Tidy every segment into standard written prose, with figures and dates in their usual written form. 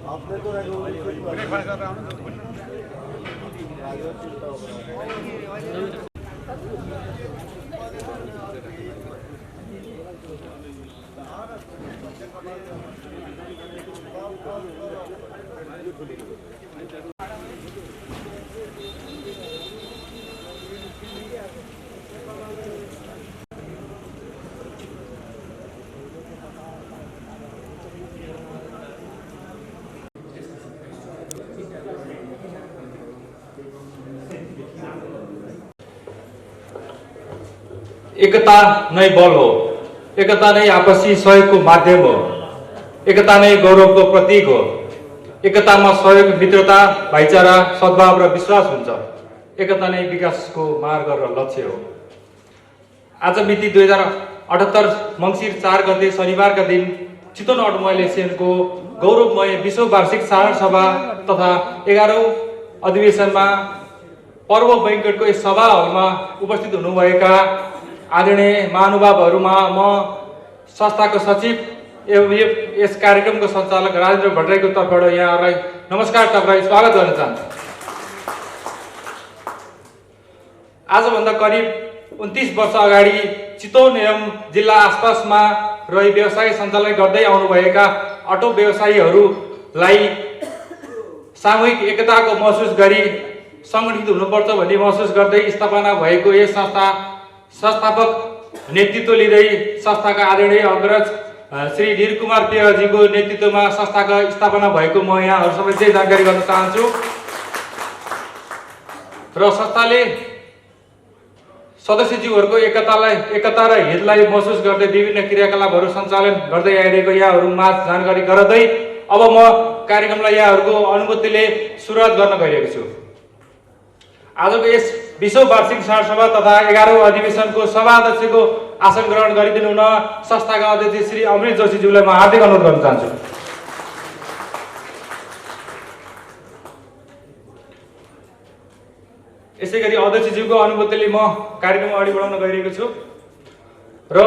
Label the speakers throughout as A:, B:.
A: आपने तो
B: एकता नै बल हो, एकता नै आपसी सहयोगको माध्यम हो, एकता नै गौरवको प्रतीक हो। एकतामा सहयोग, मित्रता, भाइचारा, सद्भाव र विश्वास हुन्छ। एकता नै विकासको मार्ग र लक्ष्य हो। आज मिति 2078 मङ्सिर 4 गते शनिबारका दिन चितवन अटोमोबाइल एसोसिएसनको गौरवमय विश्व वार्षिक साधारण सभा तथा 11औं अधिवेशनमा पर्व बैंकटको यस सभा हलमा उपस्थित हुनुभएका आदरणीय महानुभावहरूमा म संस्थाको सचिव एवं यस कार्यक्रमको सञ्चालक राजेन्द्र भट्टराईको तर्फबाट यहाँहरूलाई नमस्कार टक्राई स्वागत गर्न चाहन्छु। आजभन्दा करिब 29 वर्ष अगाडि चितवन एवं जिल्ला आसपासमा रही व्यवसाय सञ्चालन गर्दै आउनुभएका अटो व्यवसायीहरूलाई सामूहिक एकताको महसुस गरी सङ्गठित हुनुपर्छ भन्ने महसुस गर्दै स्थापना भएको यस संस्थापक नेतृत्व लिँदै संस्थाका आदरणीय अग्रज श्री धीर कुमार पेयजीको नेतृत्वमा संस्थाको स्थापना भएको म यहाँहरू सबैलाई जानकारी गर्न चाहन्छु। र संस्थाले सदस्यज्यूहरूको एकता र हितलाई महसुस गर्दै विभिन्न क्रियाकलापहरू सञ्चालन गर्दै आइरहेको यहाँहरू माझ जानकारी गराउँदै अब म कार्यक्रमलाई यहाँहरूको अनुमतिले सुरुवात गर्न गइरहेको छु। आजको यस विश्व वार्षिक साधारण सभा तथा 11औं अधिवेशनको सभाध्यक्षको आसन ग्रहण गरिदिनु हुन संस्थाका अध्यक्ष श्री अमृत जोशीज्यूलाई म हार्दिक अनुरोध गर्न चाहन्छु। यसैगरी अध्यक्षज्यूको अनुमतिले म कार्यक्रम अगाडि बढाउन गइरहेको छु र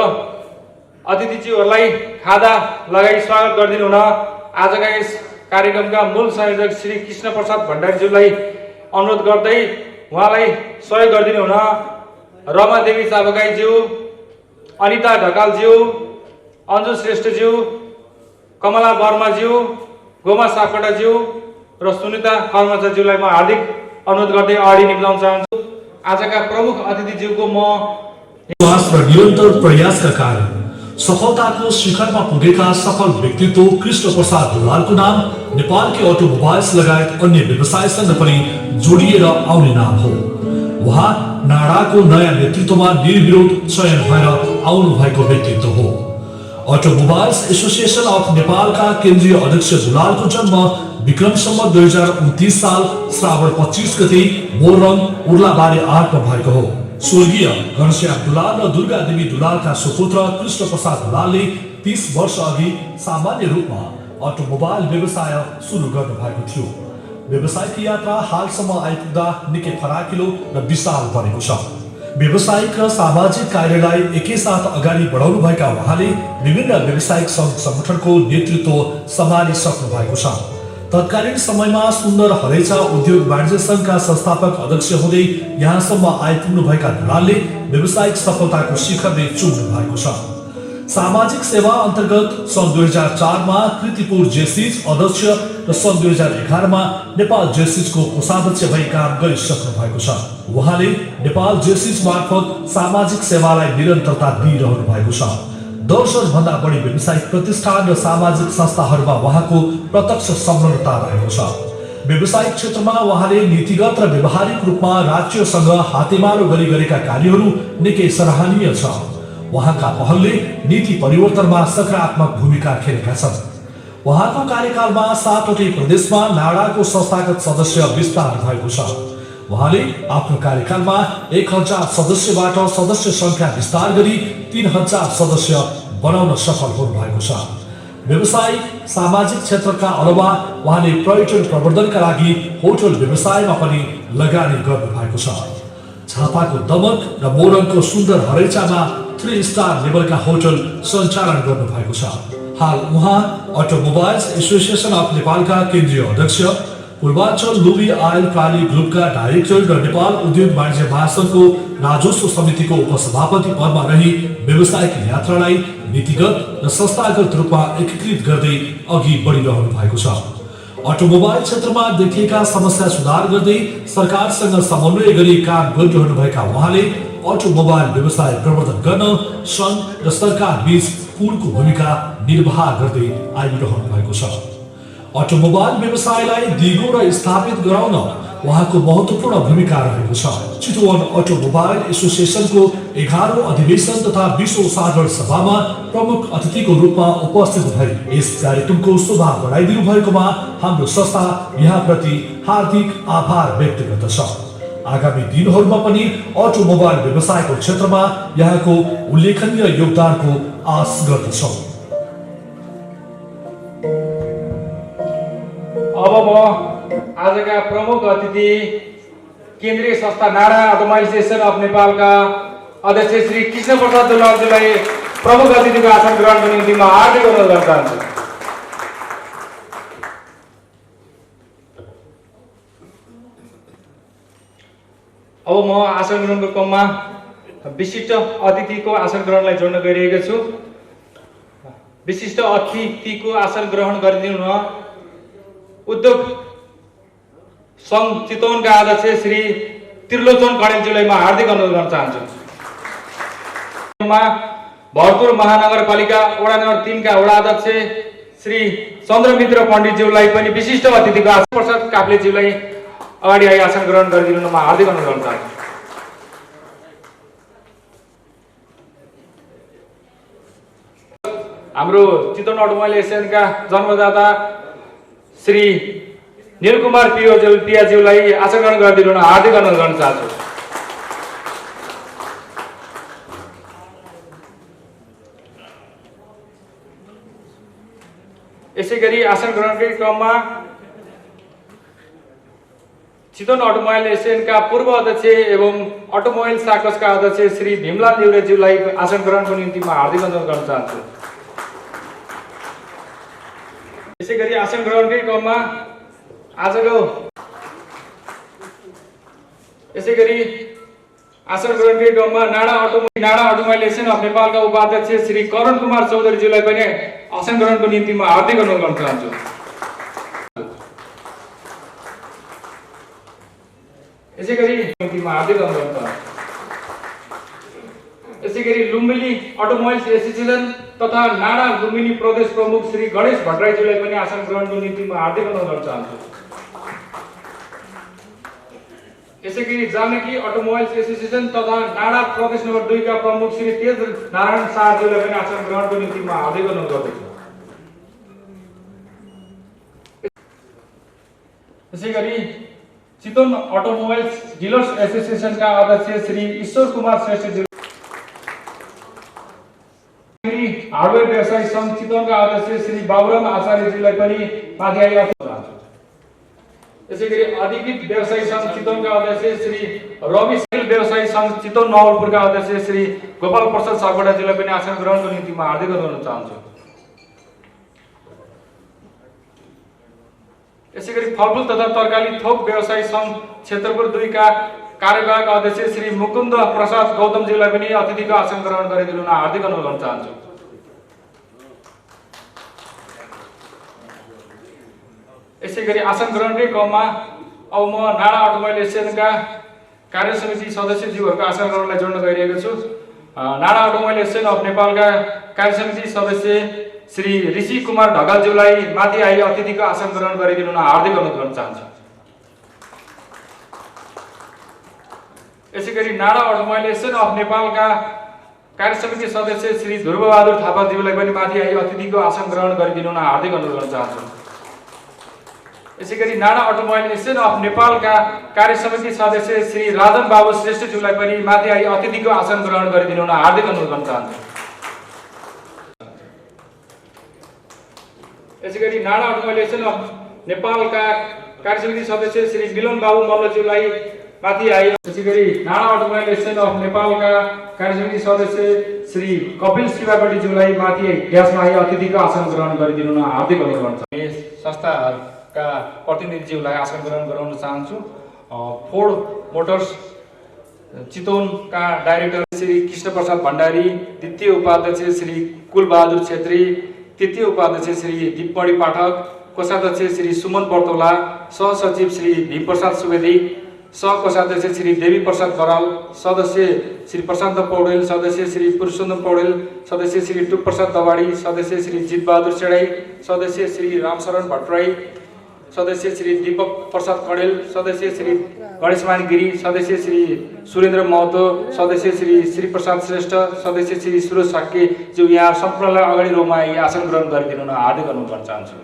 B: अतिथिज्यूहरूलाई खादा लगाई स्वागत गरिदिनु हुन आजका यस कार्यक्रमका मूल संयोजक श्री कृष्ण प्रसाद भण्डारीज्यूलाई अनुरोध गर्दै उहाँलाई सहयोग गरिदिनु हुन रमा देवी चाबकाईज्यू, अनिता ढकालज्यू, अन्जु श्रेष्ठज्यू, कमला वर्माज्यू, गोमा सापकोटाज्यू र सुनिता कर्मचाज्यूलाई म हार्दिक अनुरोध गर्दै अगाडि निम्ताउन चाहन्छु। आजका प्रमुख अतिथिज्यूको म
C: विश्वास र निरन्तर प्रयासका कारण सफलताको शिखरमा पुगेका सफल व्यक्तित्व कृष्ण प्रसाद दुलालको नाम नेपालकै अटोमोबाइल्स लगायत अन्य व्यवसायसँग पनि जोडिएर आउने नाम हो। उहाँ नाडाको नयाँ नेतृत्वमा निर्विरोध चयन भएर आउनु भएको व्यक्तित्व हो। अटोमोबाइल्स एसोसिएसन अफ नेपालका केन्द्रीय अध्यक्ष दुलालको जन्म विक्रम सम्वत 2029 साल श्रावण 25 गते मोरङ उर्लाबारी 8 मा भएको हो। स्वर्गीय घनश्याम दुलाल र दुर्गा देवी दुलालका सुपुत्र कृष्ण प्रसाद दुलालले 30 वर्ष अघि सामान्य रूपमा अटोमोबाइल व्यवसाय सुरु गर्नु भएको थियो। व्यवसायिक यात्रा हालसम्म आइपुग्दा निकै फराकिलो र विशाल बनेको छ। व्यावसायिक र सामाजिक कार्यलाई एकैसाथ अगाडि बढाउनु भएका उहाँले विभिन्न व्यावसायिक सङ्घ संगठनको नेतृत्व सम्हालिसक्नु भएको छ। तत्कालीन समयमा सुन्दर हरेचा उद्योग वाणिज्य संघका संस्थापक अध्यक्ष हुँदै यहाँसम्म आइपुग्नु भएका दुलालले व्यावसायिक सफलताको शिखरले चुम्नु भएको छ। सामाजिक सेवा अन्तर्गत सन् 2004 मा कृतिपुर जेसिज अध्यक्ष र सन् 2011 मा नेपाल जेसिजको कोषाध्यक्ष भई काम गरिसक्नु भएको छ। उहाँले नेपाल जेसिज मार्फत सामाजिक सेवालाई निरन्तरता दिइरहनु भएको छ। 10 भन्दा बढी व्यावसायिक प्रतिष्ठान र सामाजिक संस्थाहरूमा उहाँको प्रत्यक्ष संलग्नता रहेको छ। व्यावसायिक क्षेत्रमा उहाँले नीतिगत र व्यवहारिक रूपमा राज्यसँग हातेमालो गरी गरेका कार्यहरू निकै सराहनीय छ। उहाँका पहलले नीति परिवर्तनमा सकारात्मक भूमिका खेलेका छन्। उहाँको कार्यकालमा 7वटै प्रदेशमा नाडाको संस्थागत सदस्य विस्तार भएको छ। उहाँले आफ्नो कार्यकालमा 1000 सदस्यबाट सदस्य संख्या विस्तार गरी 3000 सदस्य बनाउन सफल हुनुभएको छ। व्यवसायिक सामाजिक क्षेत्रका अलावा उहाँले पर्यटन प्रवर्धनका लागि होटल व्यवसायमा पनि लगानी गर्नु भएको छ। झापाको दमक र मोरङको सुन्दर हरैचामा 3 स्टार लेभलका होटल सञ्चालन गर्नु भएको छ। हाल उहाँ अटोमोबाइल्स एसोसिएसन अफ नेपालका केन्द्रीय अध्यक्ष, पूर्वाञ्चल लुबी आयल प्राली ग्रुपका डाइरेक्टर र नेपाल उद्योग वाणिज्य महासङ्घको राजस्व समितिको उपसभापति पदमा रही व्यावसायिक यात्रालाई नीतिगत र संस्थागत रूपमा एकीकृत गर्दै अघि बढिरहनु भएको छ। अटोमोबाइल क्षेत्रमा देखिएका समस्या सुधार गर्दै सरकारसँग समन्वय गरी काम गरिरहनुभएका उहाँले अटोमोबाइल व्यवसाय प्रवर्धन गर्न सङ्घ र सरकार बीच पुलको भूमिका निर्वाह गर्दै आइरहनु भएको छ। अटोमोबाइल व्यवसायलाई दिगो र स्थापित गराउन उहाँको महत्त्वपूर्ण भूमिका रहेको छ। चितवन अटोमोबाइल एसोसिएसनको 11औं अधिवेशन तथा 20औं साधारण सभामा प्रमुख अतिथिको रूपमा उपस्थित भई यस कार्यक्रमको शोभा बढाइदिनु भएकोमा हाम्रो संस्था यहाँप्रति हार्दिक आभार व्यक्त गर्दछ। आगामी दिनहरूमा पनि अटोमोबाइल व्यवसायको क्षेत्रमा यहाँको उल्लेखनीय योगदानको आश गर्दछौँ।
B: अब म आजका प्रमुख अतिथि केन्द्रीय संस्था नाडा अटोमोबाइल एसोसिएसन अफ नेपालका अध्यक्ष श्री कृष्ण प्रसाद दुलालज्यूलाई प्रमुख अतिथिको आसन ग्रहणको निम्ति म हार्दिक अनुरोध गर्न चाहन्छु। अब म आसन ग्रहणको क्रममा विशिष्ट अतिथिको आसन ग्रहणलाई जोड्न गइरहेको छु। विशिष्ट अतिथिको आसन ग्रहण गरिदिनु न उद्योग सङ्घ चितवनका अध्यक्ष श्री त्रिलोचन कणेलज्यूलाई म हार्दिक अनुरोध गर्न चाहन्छु। भरतपुर महानगरपालिका वडा नम्बर 3 का वडा अध्यक्ष श्री चन्द्रमित्र पण्डितज्यूलाई पनि विशिष्ट अतिथिको आसन प्रसाद काफ्लेज्यूलाई अगाडि आई आसन ग्रहण गरिदिनु म हार्दिक अनुरोध गर्न चाहन्छु। हाम्रो चितवन अटोमोबाइल एसोसिएसनका जन्मदाता श्री नीलकुमार पियाज्यूलाई आसन ग्रहण गरिदिनु म हार्दिक अनुरोध गर्न चाहन्छु। यसैगरी आसन ग्रहणकै क्रममा चितवन अटोमोबाइल एसोसिएसनका पूर्व अध्यक्ष एवं अटोमोबाइल साकसका अध्यक्ष श्री भीमलाल न्युरेज्यूलाई आसन ग्रहणको निम्ति म हार्दिक अनुरोध गर्न चाहन्छु। यसैगरी आसन ग्रहणकै क्रममा आसन ग्रहणकै क्रममा नाडा अटोमोबाइल एसोसिएसन अफ नेपालका उपाध्यक्ष श्री करण कुमार चौधरीज्यूलाई पनि आसन ग्रहणको निम्ति म हार्दिक अनुरोध गर्न चाहन्छु। यसैगरी निम्ति म हार्दिक अनुरोध गर्न चाहन्छु। यसैगरी लुम्बिनी अटोमोबाइल्स एसोसिएसन तथा नाडा लुम्बिनी प्रदेश प्रमुख श्री गणेश भट्टराईज्यूलाई पनि आसन ग्रहणको निम्ति म हार्दिक अनुरोध गर्न चाहन्छु। यसैगरी जानकी अटोमोबाइल्स एसोसिएसन तथा नाडा प्रदेश नम्बर 2 का प्रमुख श्री तेज नारायण शाहज्यूलाई पनि आसन ग्रहणको निम्ति म हार्दिक अनुरोध गर्दछु। यसैगरी चितवन अटोमोबाइल्स डिलर्स एसोसिएसनका अध्यक्ष श्री ईश्वर कुमार श्रेष्ठज्यू, हार्डवेयर व्यवसायी सङ्घ चितवनका अध्यक्ष श्री बाबुराम आचार्यज्यूलाई पनि माथि आई आसन चाहन्छु। यसैगरी अधिकृत व्यवसायी सङ्घ चितवनका अध्यक्ष श्री रवि साइकल व्यवसायी सङ्घ चितवन नवलपुरका अध्यक्ष श्री गोपाल प्रसाद सापकोटाज्यूलाई पनि आसन ग्रहणको निम्ति म हार्दिक अनुरोध गर्न चाहन्छु। यसैगरी फलफुल तथा तरकारी थोक व्यवसायी सङ्घ क्षेत्रपुर 2 का कार्यवाहक अध्यक्ष श्री मुकुन्द प्रसाद गौतमज्यूलाई पनि अतिथिको आसन ग्रहण गरिदिनु म हार्दिक अनुरोध गर्न चाहन्छु। यसैगरी आसन ग्रहणकै क्रममा अब म नाडा अटोमोबाइल एसोसिएसनका कार्य समिति सदस्यज्यूहरूको आसन ग्रहणलाई जोड्न गइरहेको छु। नाडा अटोमोबाइल एसोसिएसन अफ नेपालका कार्य समिति सदस्य श्री ऋषि कुमार ढकालज्यूलाई माथि आई अतिथिको आसन ग्रहण गरिदिनु म हार्दिक अनुरोध गर्न चाहन्छु। यसैगरी नाडा अटोमोबाइल एसोसिएसन अफ नेपालका कार्य समिति सदस्य श्री ध्रुवबहादुर थापाज्यूलाई पनि माथि आई अतिथिको आसन ग्रहण गरिदिनु हुन हार्दिक अनुरोध गर्न चाहन्छु। यसैगरी नाडा अटोमोबाइल एसोसिएसन अफ नेपालका कार्य समिति सदस्य श्री राजन बाबु श्रेष्ठज्यूलाई पनि माथि आई अतिथिको आसन ग्रहण गरिदिनु हुन हार्दिक अनुरोध गर्न चाहन्छु। यसैगरी नाडा अटोमोबाइल एसोसिएसन अफ नेपालका कार्य समिति सदस्य श्री मिलन बाबु मल्लज्यूलाई माथि आई यसैगरी नाडा अटोमोबाइल एसोसिएसन अफ नेपालका कार्य समिति सदस्य श्री कपिल शिवाकोटीज्यूलाई माथि ग्यासमा आई अतिथिको आसन ग्रहण गरिदिनु हुन हार्दिक अनुरोध गर्न चाहन्छु। संस्थाका प्रतिनिधिज्यूलाई आसन ग्रहण गराउन चाहन्छु। फोर्ड मोटर्स चितवनका डाइरेक्टर श्री कृष्ण प्रसाद भण्डारी, द्वितीय उपाध्यक्ष श्री कुलबहादुर छेत्री, तृतीय उपाध्यक्ष श्री दीपमणि पाठक, कोषाध्यक्ष श्री सुमन बर्तौला, सहसचिव श्री भीमप्रसाद सुवेदी, सहकोषाध्यक्ष श्री देवी प्रसाद बराल, सदस्य श्री प्रशान्त पौडेल, सदस्य श्री पुरुषोत्तम पौडेल, सदस्य श्री टुक प्रसाद दवाडी, सदस्य श्री जितबहादुर सेडाई, सदस्य श्री रामशरण भट्टराई, सदस्य श्री दीपक प्रसाद कडेल, सदस्य श्री गणेशमान गिरी, सदस्य श्री सुरेन्द्र महतो, सदस्य श्री प्रसाद श्रेष्ठ, सदस्य श्री सुरोज साक्के जो यहाँ सम्पूर्णलाई अगाडि रोमा आसन ग्रहण गरिदिनु हुन हार्दिक अनुरोध गर्न चाहन्छु।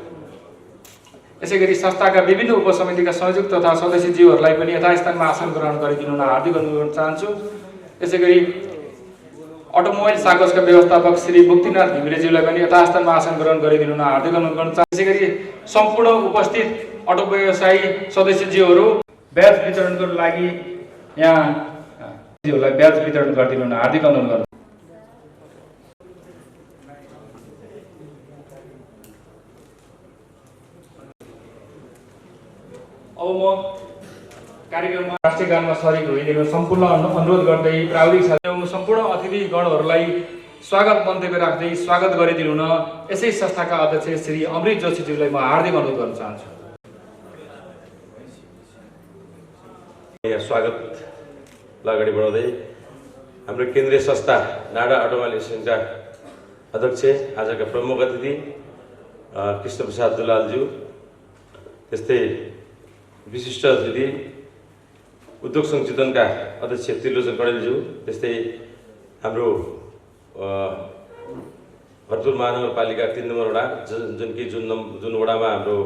B: यसैगरी संस्थाका विभिन्न उपसमितिका संयोजक तथा सदस्यज्यूहरूलाई पनि यथास्थानमा आसन ग्रहण गरिदिनु हुन हार्दिक अनुरोध गर्न चाहन्छु। यसैगरी अटोमोबाइल शाखाका व्यवस्थापक श्री मुक्तिनाथ घिमिरेज्यूलाई पनि यथास्थानमा आसन ग्रहण गरिदिनु हुन हार्दिक अनुरोध गर्न चाहन्छु। यसैगरी सम्पूर्ण उपस्थित अटो व्यवसायी सदस्यज्यूहरू ब्याज वितरणको लागि यहाँ ब्याज वितरण गरिदिनु हुन हार्दिक अनुरोध गर्छु। अब म कार्यक्रममा राष्ट्रिय गानमा सरिक भइदिनु सम्पूर्ण अनुरोध गर्दै प्राविधिक साथीहरू सम्पूर्ण अतिथिगणहरूलाई स्वागत मन्तव्य राख्दै स्वागत गरिदिनु हुन यसै संस्थाका अध्यक्ष श्री अमृत जोशीज्यूलाई म हार्दिक अनुरोध गर्न चाहन्छु।
A: यहाँ स्वागतलाई अगाडि बढाउँदै हाम्रो केन्द्रीय संस्था नाडा अटोमोबाइल एसोसिएसनका अध्यक्ष, आजका प्रमुख अतिथि कृष्ण प्रसाद दुलालज्यू, त्यस्तै विशिष्ट अतिथि उद्योग सङ्घ चितवनका अध्यक्ष त्रिलोचन कडेलज्यू, त्यस्तै हाम्रो भरतपुर महानगरपालिका 3 नम्बर वडा जुन वडामा हाम्रो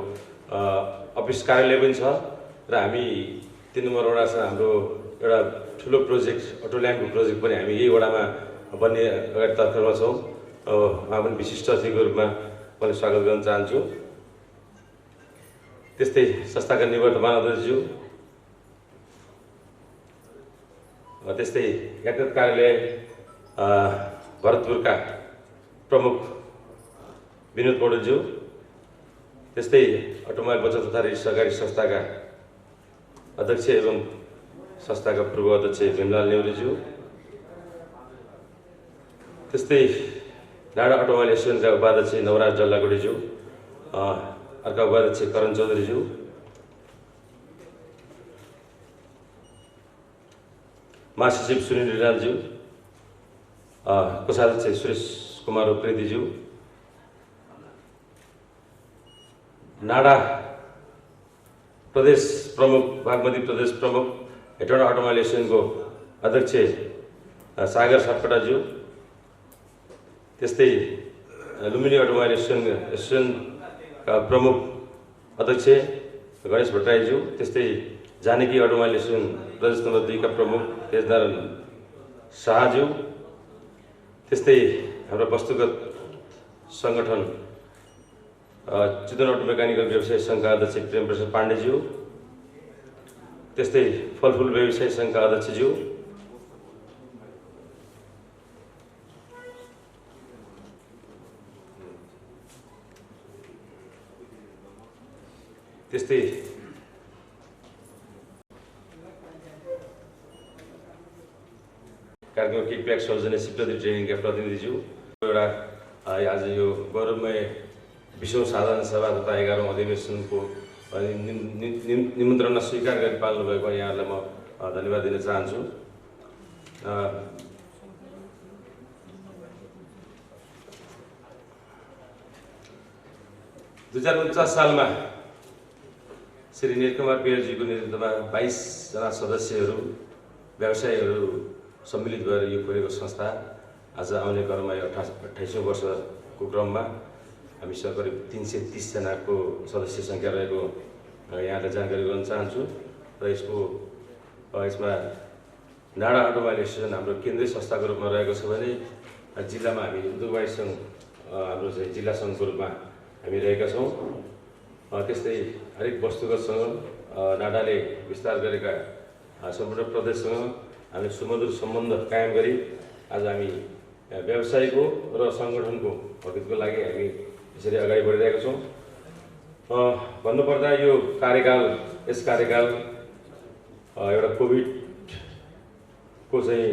A: अफिस कार्यालय पनि छ र हामी 3 नम्बर वडासँग हाम्रो एउटा ठुलो प्रोजेक्ट अटोल्यान्डको प्रोजेक्ट पनि हामी यही वडामा बन्ने अगाडि तर्खरमा छौँ। उहाँ पनि विशिष्ट अतिथिको रूपमा मैले स्वागत गर्न चाहन्छु। त्यस्तै संस्थाका निवर्तमान अध्यक्षज्यू, त्यस्तै यातायात कार्यालय भरतपुरका प्रमुख विनोद पौडेलज्यू, त्यस्तै अटोमोबाइल बचत तथा ऋण सहकारी संस्थाका अध्यक्ष एवं संस्थाका पूर्व अध्यक्ष भीमलाल नेउरीज्यू, त्यस्तै नाडा अटोमोबाइल एसोसिएसनका उपाध्यक्ष नवराज जल्लाकोटीज्यू, अर्का उपाध्यक्ष करण चौधरीज्यू, महासचिव सुनिल रिजालज्यू, कोषाध्यक्ष सुरेश कुमार उप्रेतीज्यू, नाडा प्रदेश प्रमुख बागमती प्रदेश प्रमुख हेटौँडा अटोमोबाइल एसोसिएसनको अध्यक्ष सागर सापकोटाज्यू, त्यस्तै लुम्बिनी अटोमोबाइल एसोसिएसनका प्रमुख अध्यक्ष गणेश भट्टराईज्यू, त्यस्तै जानकी अटोमोबाइल एसोसिएसन प्रदेश नम्बर 2 का प्रमुख तेजनारायण शाहज्यू, त्यस्तै हाम्रो वस्तुगत सङ्गठन चितवन अटो मेकानिकल व्यवसाय सङ्घका अध्यक्ष प्रेम प्रसाद पाण्डेज्यू, त्यस्तै फलफुल व्यवसाय सङ्घका अध्यक्षज्यू, त्यस्तै कार्यक्रम किकब्याक सौजन्य सिप्लदी ट्रेनिङका प्रतिनिधिज्यू, एउटा आज यो गौरवमय 20औं साधारण सभा तथा 11औं अधिवेशनको निमन्त्रणा स्वीकार गरी पाल्नु भएको यहाँहरूलाई म धन्यवाद दिन चाहन्छु। 2049 सालमा श्री नीलकुमार पेयरजीको नेतृत्वमा 22 जना सदस्यहरू व्यवसायीहरू सम्मिलित भएर यो खोलेको संस्था आज आउने क्रममा 28औं वर्षको क्रममा हामीसँग करिब 330 जनाको सदस्य सङ्ख्या रहेको यहाँलाई जानकारी गराउन चाहन्छु र यसमा नाडा अटोमोबाइल एसोसिएसन हाम्रो केन्द्रीय संस्थाको रूपमा रहेको छ भने जिल्लामा हामी उद्योग वाणिज्य सङ्घ हाम्रो चाहिँ जिल्ला सङ्घको रूपमा हामी रहेका छौँ। त्यस्तै हरेक वस्तुगतसँग नाडाले विस्तार गरेका सम्पूर्ण प्रदेशसँग हामी सुमधुर सम्बन्ध कायम गरी आज हामी व्यवसायको र सङ्गठनको हितको लागि हामी यसरी अगाडि बढिरहेका छौँ। भन्नुपर्दा यो यस कार्यकाल एउटा कोभिडको चाहिँ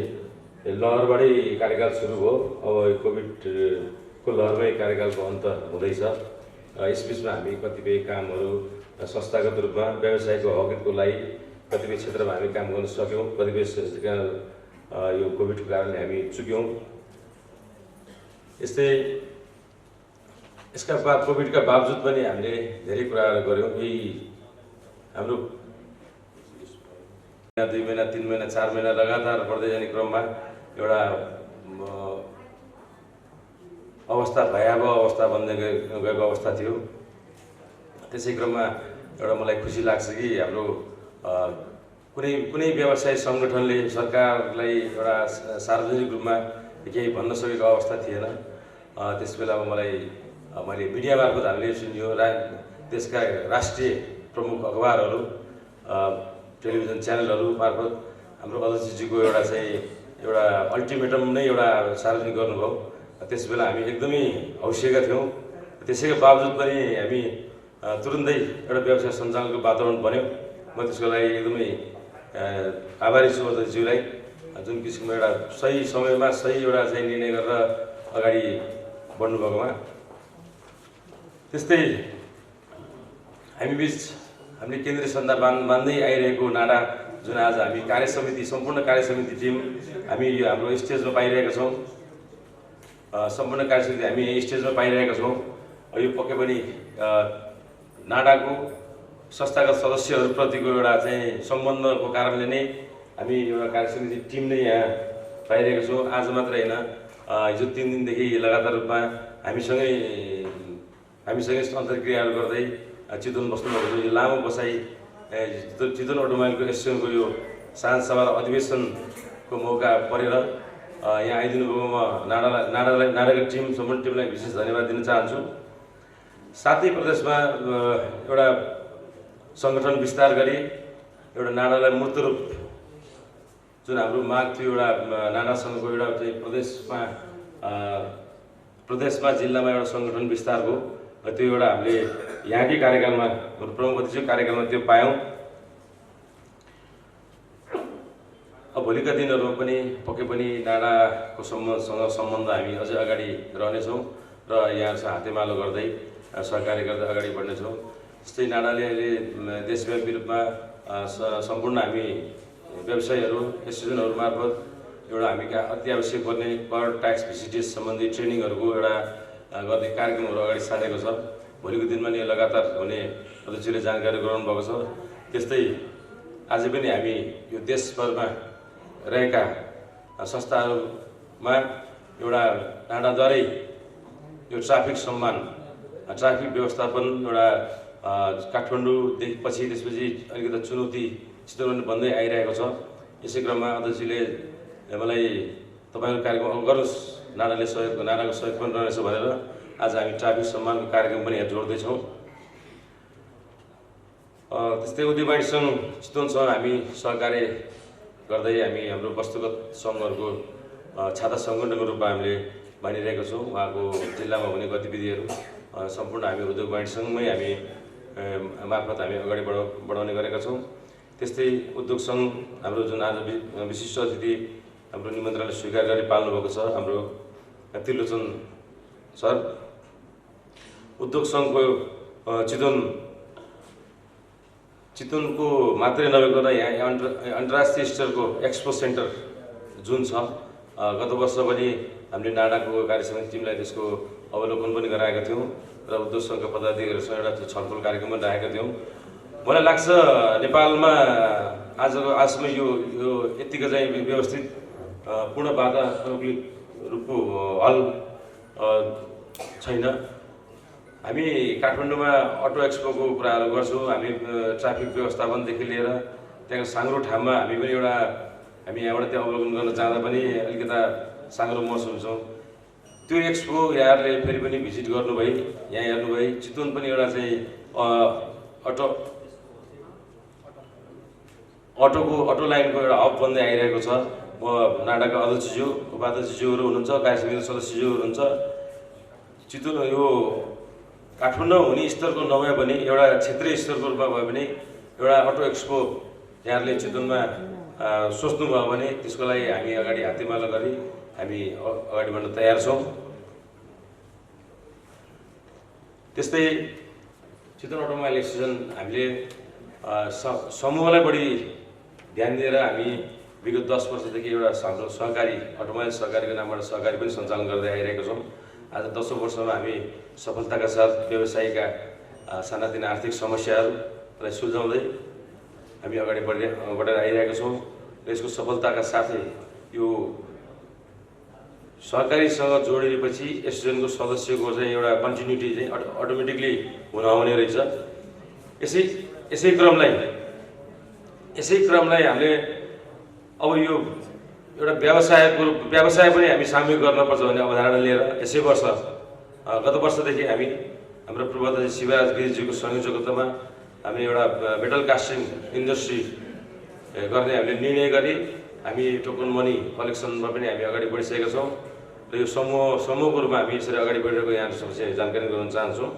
A: लहरबाटै कार्यकाल सुरु भयो। अब कोभिडको लहरमै कार्यकालको अन्त हुँदैछ। यसबिचमा हामी कतिपय कामहरू संस्थागत रूपमा व्यवसायको हकको लागि कतिपय क्षेत्रमा हामी काम गर्न सक्यौँ, कतिपय यो कोभिडको कारणले हामी चुक्यौँ। यस्तै कोभिडका बावजुद पनि हामीले धेरै कुराहरू गऱ्यौँ। यही हाम्रो 2 महिना 3 महिना 4 महिना लगातार बढ्दै जाने क्रममा एउटा भयावह अवस्था बन्दै गएको अवस्था थियो। त्यसै क्रममा एउटा मलाई खुसी लाग्छ कि हाम्रो कुनै व्यवसाय सङ्गठनले सरकारलाई एउटा सार्वजनिक रूपमा केही भन्न सकेको अवस्था थिएन। त्यस बेलामा मैले मिडिया मार्फत हामीले सुन्यो, देशका राष्ट्रिय प्रमुख अखबारहरू टेलिभिजन च्यानलहरू मार्फत हाम्रो अध्यक्षजीको एउटा अल्टिमेटम नै एउटा सार्वजनिक गर्नुभयो। त्यस बेला हामी एकदमै हौसिएका थियौँ। त्यसैको बावजुद पनि हामी तुरुन्तै एउटा व्यवसाय सञ्चालनको वातावरण बन्यो। म त्यसको लागि एकदमै आभारी छु अध्यक्षज्यूलाई, जुन किसिमको एउटा सही समयमा सही एउटा निर्णय गरेर अगाडि बढ्नुभएकोमा। त्यस्तै हामीले केन्द्रीय सन्धा बाँध्दै आइरहेको नाडा जुन आज हामी सम्पूर्ण कार्यसमिति टिम हामी यो हाम्रो स्टेजमा पाइरहेका छौँ। सम्पूर्ण कार्यसमिति हामी यही स्टेजमा पाइरहेका छौँ। यो पक्कै पनि नाडाको संस्थागत सदस्यहरूप्रतिको एउटा सम्बन्धको कारणले नै हामी एउटा कार्यसमिति टिम नै यहाँ पाइरहेका छौँ। आज मात्र होइन, हिजो 3 दिनदेखि लगातार रूपमा हामीसँगै अन्तर्क्रियाहरू गर्दै चितवन बस्नुभएको यो लामो बसाइ चितवन अटोमोबाइलको एसोसिएसनको यो साँझ सभा अधिवेशनको मौका परेर यहाँ आइदिनु भएकोमा नाडाको टिम सम्पूर्ण टिमलाई विशेष धन्यवाद दिन चाहन्छु। साथै प्रदेशमा एउटा सङ्गठन विस्तार गरी एउटा नाडालाई मूर्त रूप जुन हाम्रो माग थियो, एउटा नाडासँगको एउटा प्रदेशमा जिल्लामा एउटा सङ्गठन विस्तारको त्यो एउटा हामीले यहाँकै कार्यकालमा प्रमुख अध्यक्षको कार्यकालमा त्यो पायौँ। अब भोलिका दिनहरूमा पनि पक्कै पनि नाडाको सम्बन्ध हामी अझै अगाडि रहनेछौँ र यहाँसँग हातेमालो गर्दै सहकार्य गर्दै अगाडि बढ्नेछौँ। जस्तै नाडाले अहिले देशव्यापी रूपमा सम्पूर्ण हामी व्यवसायहरू एसोसिएसनहरू मार्फत एउटा हामी अति आवश्यक पर्ने कर ट्याक्स भिसिटिएस सम्बन्धी ट्रेनिङहरूको एउटा गर्ने कार्यक्रमहरू अगाडि सारेको छ। भोलिको दिनमा नि लगातार हुने अध्यक्षले जानकारी गराउनु भएको छ। त्यस्तै आज पनि हामी यो देशभरमा रहेका संस्थाहरूमा एउटा नाडाद्वारै यो ट्राफिक व्यवस्थापन एउटा काठमाडौँदेखि त्यसपछि अलिकति चुनौती चितवन बन्दै आइरहेको छ। यसै क्रममा अध्यक्षले मलाई तपाईँको कार्यक्रम गर्नुहोस्, नाडाको सहयोग पनि रहनेछ भनेर आज हामी ट्राफिक सम्मानको कार्यक्रम पनि यहाँ जोड्दैछौँ। त्यस्तै उद्योग वाणिज्य सङ्घ चितवनसँग हामी सहकार्य गर्दै हाम्रो वस्तुगत सङ्घहरूको छाता सङ्गठनको रूपमा हामीले भनिरहेका छौँ। उहाँको जिल्लामा हुने गतिविधिहरू सम्पूर्ण हामी उद्योग वाणिज्य सङ्घमै हामी मार्फत हामी अगाडि बढाउने गरेका छौँ। त्यस्तै उद्योग सङ्घ हाम्रो जुन आज विशिष्ट अतिथि हाम्रो निमन्त्रणले स्वीकार गरी पाल्नुभएको छ हाम्रो त्रिलोचन सर। उद्योग सङ्घको चितवनको मात्रै नभएको यहाँ अन्तर्राष्ट्रिय स्तरको एक्सपो सेन्टर जुन छ, गत वर्ष पनि हामीले नाडाको कार्यसमिति टिमलाई त्यसको अवलोकन पनि गराएका थियौँ र उद्योग सङ्घका पदाधिकारीहरूसँग एउटा छलफल कार्यक्रम पनि राखेका थियौँ। मलाई लाग्छ नेपालमा आजसम्म यो यतिको व्यवस्थित पूर्ण वातानुकूलित रूपको हल छैन। हामी काठमाडौँमा अटो एक्सपोको कुराहरू गर्छौँ, हामी ट्राफिक व्यवस्थापनदेखि लिएर त्यहाँको साङ्ग्रो ठाउँमा हामी पनि हामी यहाँबाट त्यहाँ अवलोकन गर्न जाँदा पनि अलिकता साङ्ग्रो महसुस हुन्छौँ। त्यो एक्सपो यहाँहरूले फेरि पनि भिजिट गर्नुभयो, यहाँ हेर्नुभयो। चितवन पनि एउटा चाहिँ अटो लाइनको एउटा हब बन्दै आइरहेको छ। म नाडाका अध्यक्षज्यू, उपाध्यक्षज्यूहरू हुनुहुन्छ, कार्यसमिति सदस्यज्यूहरू हुनुहुन्छ। चितवन यो काठमाडौँ हुने स्तरको नभए पनि एउटा क्षेत्रीय स्तरको रूपमा भए पनि एउटा अटो एक्सपो यहाँहरूले चितवनमा सोच्नुभयो भने त्यसको लागि हामी अगाडि हातेमालो गरी हामी अगाडि बढ्न तयार छौँ। त्यस्तै चितवन अटोमोबाइल एसोसिएसन हामीले समूहलाई बढी ध्यान दिएर हामी विगत 10 वर्षदेखि एउटा हाम्रो सहकारी अटोमोबाइल सहकारीको नामबाट सहकारी पनि सञ्चालन गर्दै आइरहेको छौँ। आज 10औं वर्षमा हामी सफलताका साथ व्यवसायीका सानातिना आर्थिक समस्याहरूलाई सुल्झाउँदै हामी अगाडि बढेर आइरहेका छौँ। र यसको सफलताका साथै यो सहकारीसँग जोडिएपछि एसोसिएसनको सदस्यको चाहिँ एउटा कन्टिन्युटी चाहिँ अटोमेटिकली हुन आउने रहेछ। यसै क्रमलाई हामीले अब यो एउटा व्यवसाय पनि हामी सामूहिक गर्नुपर्छ भन्ने अवधारणा लिएर यसै वर्ष गत वर्षदेखि हामी हाम्रो पूर्वाध्यक्ष शिवराज गिरिजीको संयोजकत्वमा हामी एउटा मेटल कास्टिङ इन्डस्ट्री गर्ने हामीले निर्णय गरी हामी टोकन मनी कलेक्सनमा पनि हामी अगाडि बढिसकेका छौँ। र यो समूहको रूपमा हामी यसरी अगाडि बढिरहेको यहाँहरूसँग चाहिँ जानकारी गराउन चाहन्छौँ।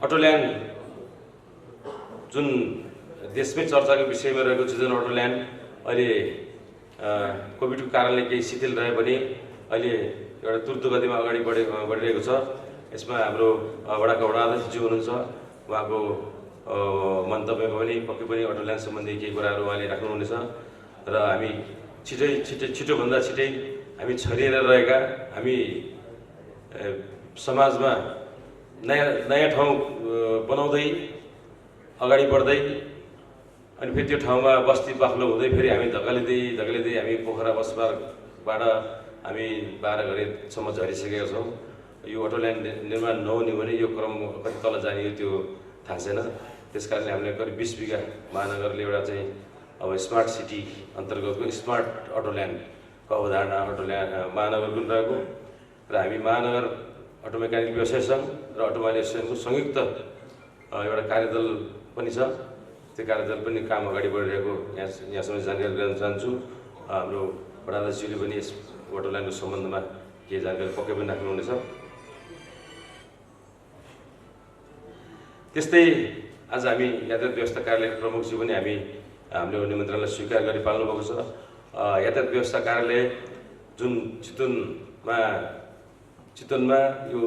A: अटोल्यान्ड जुन देशमै चर्चाको विषयमा रहेको चितवन अटोल्यान्ड अहिले कोभिडको कारणले केही शिथिल रहे पनि अहिले एउटा द्रुत गतिमा अगाडि बढिरहेको छ। यसमा हाम्रो वडाका वडा अध्यक्षज्यू हुनुहुन्छ, उहाँको मन्तव्यमा पनि पक्कै पनि अटोल्यान्ड सम्बन्धी केही कुराहरू उहाँले राख्नुहुनेछ। र हामी छिटोभन्दा छिटै हामी छरिएर रहेका हामी समाजमा नयाँ ठाउँ बनाउँदै अगाडि बढ्दै अनि फेरि त्यो ठाउँमा बस्ती बाक्लो हुँदै फेरि हामी धकेलिँदै हामी पोखरा बसपाबाट हामी 12 घरेसम्म झरिसकेका छौँ। यो अटोल्यान्ड निर्माण नहुने भने यो क्रम कति तल जाने त्यो थाहा छैन। त्यस कारणले हामीले करिब 20 बिघा महानगरले एउटा चाहिँ अब स्मार्ट सिटी अन्तर्गतको स्मार्ट अटोल्यान्डको अवधारणा महानगर पनि रहेको र हामी महानगर अटो मेकानिक व्यवसाय सङ्घ र अटोमोबाइल एसोसिएसनको संयुक्त एउटा कार्यदल पनि छ। त्यो कार्यदल पनि काम अगाडि बढिरहेको यहाँसम्म जानकारी गराउन चाहन्छु। हाम्रो वडाध्यक्षज्यूले पनि यस अटोल्यान्डको सम्बन्धमा केही जानकारी पक्कै पनि राख्नुहुनेछ। त्यस्तै आज हामी यातायात व्यवस्था कार्यालयको प्रमुखज्यू पनि हाम्रो निमन्त्रणलाई स्वीकार गरी पाल्नु भएको छ। यातायात व्यवस्था कार्यालय जुन चितवनमा यो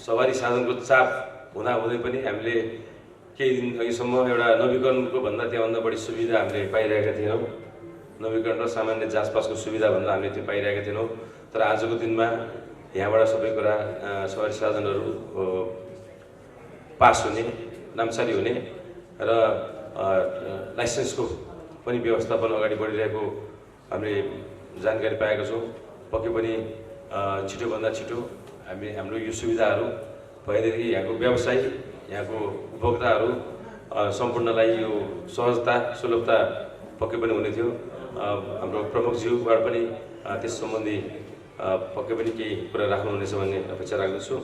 A: सवारी साधनको चाप हुँदाहुँदै पनि हामीले केही दिन अघिसम्म एउटा नवीकरणको भन्दा त्यहाँभन्दा बढी सुविधा हामीले पाइरहेका थिएनौँ। नवीकरण र सामान्य जाँचपासको सुविधा भन्दा हामीले त्यो पाइरहेका थिएनौँ। तर आजको दिनमा यहाँबाट सबै कुरा सवारी साधनहरू पास हुने, नामसारी हुने र लाइसेन्सको पनि व्यवस्थापन अगाडि बढिरहेको हामीले जानकारी पाएका छौँ। पक्कै पनि छिटोभन्दा छिटो हाम्रो यो सुविधाहरू भएदेखि यहाँको व्यवसायी, यहाँको उपभोक्ताहरू सम्पूर्णलाई यो सहजता सुलभता पक्कै पनि हुने थियो। हाम्रो प्रमुखज्यूबाट पनि त्यस सम्बन्धी पक्कै पनि केही कुरा राख्नुहुनेछ भन्ने अपेक्षा राख्दछु।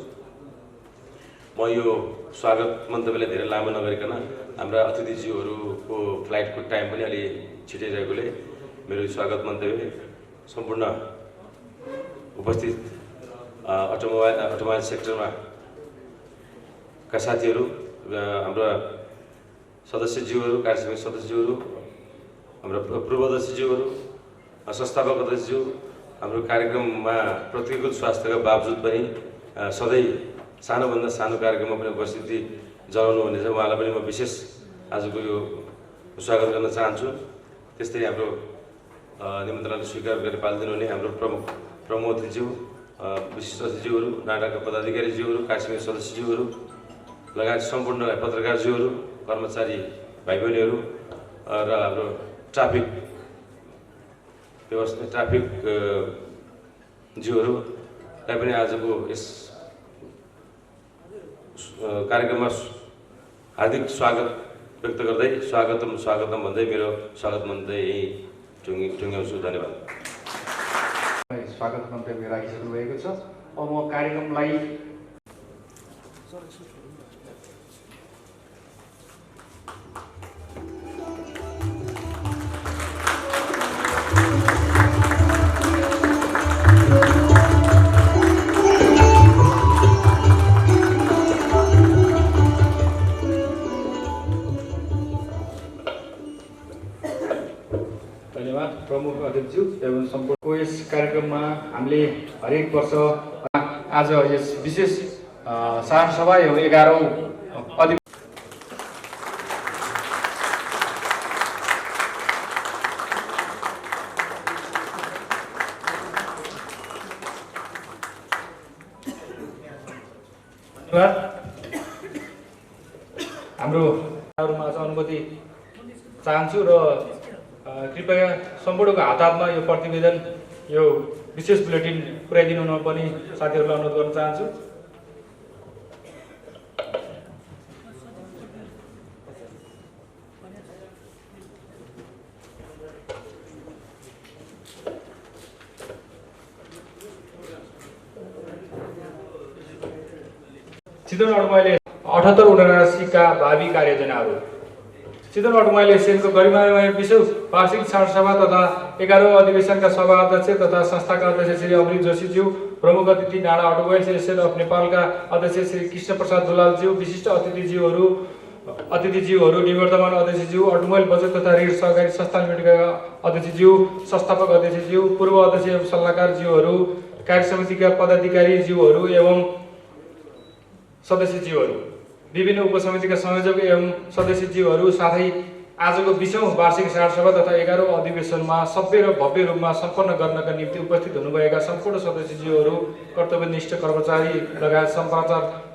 A: म यो स्वागत मन्तव्यलाई धेरै लामो नगरिकन हाम्रा अतिथिज्यूहरूको फ्लाइटको टाइम पनि अलि छिटै रहेकोले मेरो स्वागत मन्तव्य सम्पूर्ण उपस्थित अटोमोबाइल सेक्टरमा का साथीहरू, हाम्रा सदस्यज्यूहरू, कार्यसमिति सदस्यज्यूहरू, हाम्रो पूर्व अध्यक्षज्यूहरू, संस्थापक अध्यक्षज्यू, हाम्रो कार्यक्रममा प्रतिकूल स्वास्थ्यका बावजुद पनि सधैँ सानोभन्दा सानो कार्यक्रममा पनि उपस्थिति जनाउनु हुनेछ। उहाँलाई पनि म विशेष आजको यो स्वागत गर्न चाहन्छु। त्यस्तै हाम्रो निमन्त्रणलाई स्वीकार गरी पालिदिनु हुने हाम्रो प्रमुख अतिथिज्यू, विशिष्ट अतिथिज्यूहरू, नाटकका पदाधिकारीज्यूहरू, कार्यसमिति सदस्यज्यूहरू लगायत सम्पूर्णलाई पत्रकारज्यूहरू, कर्मचारी भाइ बहिनीहरू र हाम्रो ट्राफिक व्यवस्था ट्राफिक ज्यूहरूलाई पनि आजको यस कार्यक्रममा हार्दिक स्वागत व्यक्त गर्दै स्वागतम भन्दै मेरो स्वागत भन्दै यही टुङ्ग्याउँछु। धन्यवाद।
B: स्वागत मन्तव्य राखिसक्नु भएको छ। अब म कार्यक्रमलाई प्रमुख अध्यक्षज्यू एवं सम्पूर्ण यस कार्यक्रममा हामीले हरेक वर्ष आज यस विशेष सार सभा एवं 11औं हाम्रो अनुमति चाहन्छु र कृपया सम्पूर्णको हातमा यो प्रतिवेदन यो विशेष बुलेटिन पुर्याइदिनु न पनि साथीहरूलाई अनुरोध गर्न चाहन्छु। चितवन अटुमाइले 78 का भावी कार्ययोजनाहरू चितवन अटुमाइले सेलको गरिमामय विश्व वार्षिक सार सभा तथा 11औं अधिवेशनका सभा अध्यक्ष तथा संस्थाका अध्यक्ष श्री अमृत जोशीज्यू, प्रमुख अतिथि डाँडा अटोमोबाइल्स एसोसिएसन अफ नेपालका अध्यक्ष श्री कृष्ण प्रसाद दुलालज्यू, विशिष्ट अतिथिज्यूहरू निवर्तमान अध्यक्षज्यू, अटोमोबाइल बचत तथा ऋण सहकारी संस्था लिमिटेडका अध्यक्षज्यू, संस्थापक अध्यक्षज्यू, पूर्व अध्यक्ष एवं सल्लाहकारज्यूहरू, कार्य समितिका पदाधिकारीज्यूहरू एवं सदस्यज्यूहरू, विभिन्न उपसमितिका संयोजक एवं सदस्यज्यूहरू, साथै आजको 20औं वार्षिक सार सभा तथा 11औं अधिवेशनमा सभ्य र भव्य रूपमा सम्पन्न गर्नका निम्ति उपस्थित हुनुभएका सम्पूर्ण सदस्यज्यूहरू, कर्तव्यनिष्ठ कर्मचारी लगायत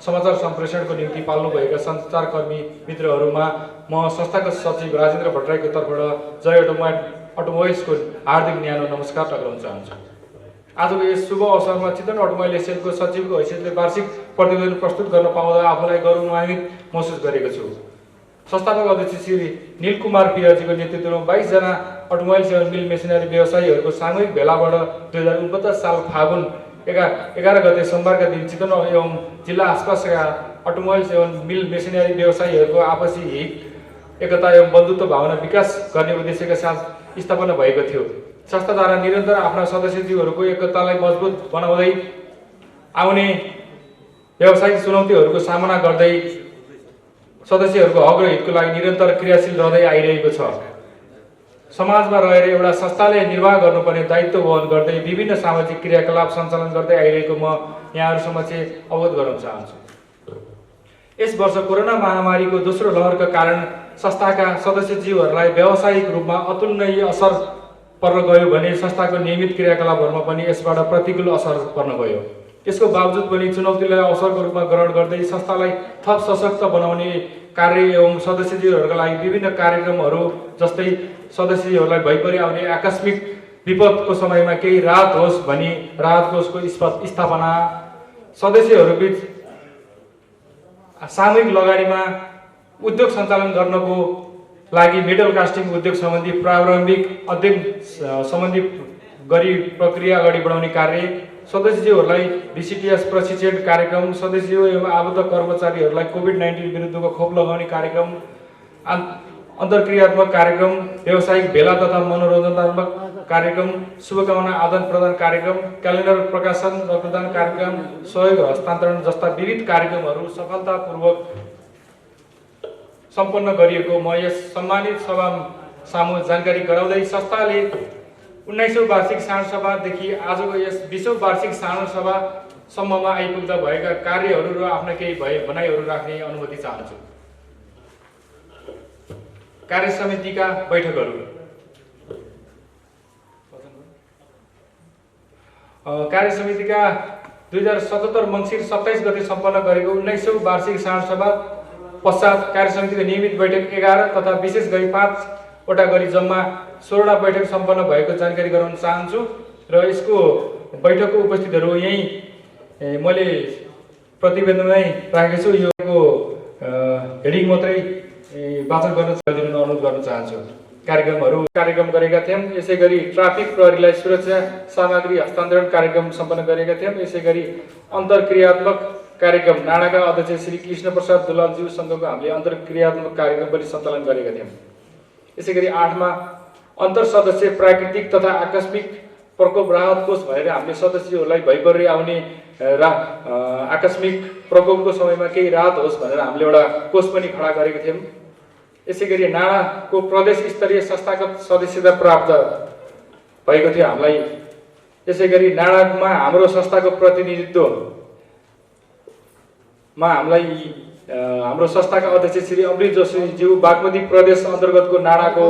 B: समाचार सम्प्रेषणको निम्ति पाल्नुभएका सञ्चारकर्मी मित्रहरूमा म संस्थाको सचिव राजेन्द्र भट्टराईको तर्फबाट जय अटोमोबाइल्सको हार्दिक न्यानो नमस्कार टक्राउन चाहन्छु। आजको यस शुभ अवसरमा चितवन अटोमोबाइल एसोसिएसनको सचिवको हैसियतले वार्षिक प्रतिवेदन प्रस्तुत गर्न पाउँदा आफूलाई गौरवान्वित महसुस गरेको छु। संस्थापक अध्यक्ष श्री नीलकुमार पियरजीको नेतृत्वमा 22 जना अटोमोबाइल्स एवं मिल मेसिनरी व्यवसायीहरूको सामूहिक भेलाबाट 2049 साल फागुन 11 गते सोमबारका दिन चितवन एवं जिल्ला आसपासका अटोमोबाइल्स एवं मिल मेसिनरी व्यवसायीहरूको आपसी हित एकता एवं बन्धुत्व भावना विकास गर्ने उद्देश्यका साथ स्थापना भएको थियो। संस्थाद्वारा निरन्तर आफ्ना सदस्यज्यूहरूको एकतालाई मजबुत बनाउँदै आउने व्यावसायिक चुनौतीहरूको सामना गर्दै सदस्यहरूको हक र हितको लागि निरन्तर क्रियाशील रहँदै आइरहेको छ। समाजमा रहेर एउटा संस्थाले निर्वाह गर्नुपर्ने दायित्व वहन गर्दै विभिन्न सामाजिक क्रियाकलाप सञ्चालन गर्दै आइरहेको म यहाँहरू समक्ष अवगत गराउन चाहन्छु। यस वर्ष कोरोना महामारीको दोस्रो लहरका कारण संस्थाका सदस्यज्यूहरूलाई व्यावसायिक रूपमा अतुलनीय असर पर्न गयो भने संस्थाको नियमित क्रियाकलापहरूमा पनि यसबाट प्रतिकूल असर पर्न गयो। यसको बावजुद पनि चुनौतीलाई अवसरको रूपमा ग्रहण गर्दै संस्थालाई थप सशक्त बनाउने कार्य एवं सदस्यज्यूहरूका लागि विभिन्न कार्यक्रमहरू जस्तै सदस्यहरूलाई भइपरि आउने आकस्मिक विपदको समयमा केही राहत होस् भनी राहत कोषको स्थापना, सदस्यहरूबीच सामूहिक लगानीमा उद्योग सञ्चालन गर्नको लागि मेटल कास्टिङ उद्योग सम्बन्धी प्रारम्भिक अध्ययन सम्बन्धी गरी प्रक्रिया अगाडि बढाउने कार्य, सदस्यज्यूहरूलाई VCTS प्रशिक्षण कार्यक्रम, सदस्यज्यू एवं आबद्ध कर्मचारीहरूलाई कोभिड-19 विरुद्धको खोप लगाउने कार्यक्रम, अन्तर्क्रियात्मक कार्यक्रम, व्यावसायिक भेला तथा मनोरञ्जनात्मक कार्यक्रम, शुभकामना आदान प्रदान कार्यक्रम, क्यालेन्डर प्रकाशन, रक्तदान कार्यक्रम, सहयोग हस्तान्तरण जस्ता विविध कार्यक्रमहरू सफलतापूर्वक सम्पन्न गरिएको म यस सम्मानित सभा सामु जानकारी गराउँदै संस्थाले 19औं वार्षिक साधारण सभादेखि आजको यस 20औं वार्षिक साधारण सभा सम्ममा आइपुग्दा भएका कार्यहरू र आफ्ना केही भनाइहरू राख्ने अनुमति चाहन्छु। कार्य समितिका बैठकहरू। कार्य समितिका 2077 मङ्सिर 27 गते सम्पन्न गरेको 19औं वार्षिक साधारण सभा पश्चात कार्य समितिको नियमित बैठक 11 तथा विशेष गरी 5 वटा गरी जम्मा 16वटा बैठक सम्पन्न भएको जानकारी गराउन चाहन्छु र यसको बैठकको उपस्थितहरू यही मैले प्रतिवेदनमै राखेको छु। यो हेडिङ मात्रै वाचन गर्न अनुरोध गर्न चाहन्छु। कार्यक्रम गरेका थियौँ। यसै गरी ट्राफिक प्रहरीलाई सुरक्षा सामग्री हस्तान्तरण कार्यक्रम सम्पन्न गरेका थियौँ। यसै गरी अन्तर्क्रियात्मक कार्यक्रम नाडाका अध्यक्ष श्री कृष्ण प्रसाद दुलालज्यूसँगको हामीले अन्तर्क्रियात्मक कार्यक्रम पनि सञ्चालन गरेका थियौँ। यसै गरी 8मा अन्तर सदस्य प्राकृतिक तथा आकस्मिक प्रकोप राहत कोष भनेर हामीले सदस्यहरूलाई भइपरि आउने आकस्मिक प्रकोपको समयमा केही राहत होस् भनेर हामीले एउटा कोष पनि खडा गरेका थियौँ। यसै गरी नाडाको प्रदेश स्तरीय संस्थागत सदस्यता प्राप्त भएको थियो हामीलाई। यसै गरी नाडामा हाम्रो संस्थाको प्रतिनिधित्वमा हामीलाई हाम्रो संस्थाका अध्यक्ष श्री अमृत जोशीज्यू बागमती प्रदेश अन्तर्गतको नाडाको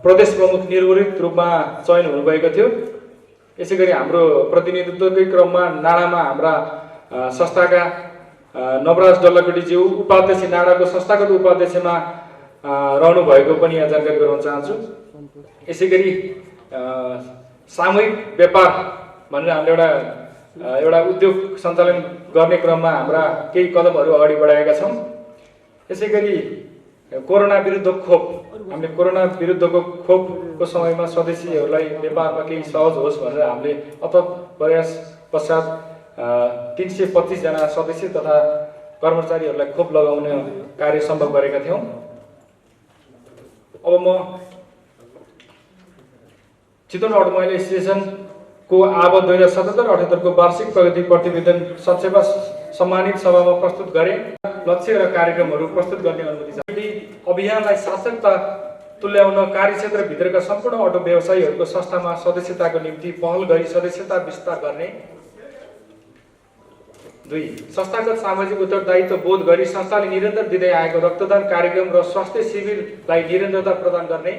B: प्रदेश प्रमुख निर्वरित रूपमा चयन हुनुभएको थियो। यसै गरी हाम्रो प्रतिनिधित्वकै क्रममा नाडामा हाम्रा संस्थाका नवराज डल्लाकोटीज्यू उपाध्यक्ष नाडाको संस्थागत उपाध्यक्षमा रहनु भएको पनि यहाँ जानकारी गराउन चाहन्छु। यसै गरी सामूहिक व्यापार भनेर हामीले एउटा उद्योग सञ्चालन गर्ने क्रममा हाम्रा केही कदमहरू अगाडि बढाएका छौँ। यसै गरी कोरोना विरुद्ध खोप हामीले कोरोना विरुद्धको खोपको समयमा सदस्यहरूलाई व्यापारमा केही सहज होस् भनेर हामीले अथक प्रयास पश्चात 325 जना सदस्य तथा कर्मचारीहरूलाई खोप लगाउने कार्य सम्भव गरेका थियौँ। अब म चितवन अटोमोबाइल एसोसिएसनको आबद्ध 2077-78 को वार्षिक प्रगति प्रतिवेदन संक्षेपमा सम्मानित सभामा प्रस्तुत गरे। लक्ष्य र कार्यक्रमहरू प्रस्तुत गर्ने अनुमति छ। अभियानलाई सार्थकता तुल्याउन कार्यक्षेत्रभित्रका सम्पूर्ण अटो व्यवसायीहरूको संस्थामा सदस्यताको निम्ति पहल गरी सदस्यता विस्तार गर्ने। 2 संस्थागत सामाजिक उत्तरदायित्व बोध गरी संस्थाले निरन्तर दिँदै आएको रक्तदान कार्यक्रम र स्वास्थ्य शिविरलाई निरन्तरता प्रदान गर्ने।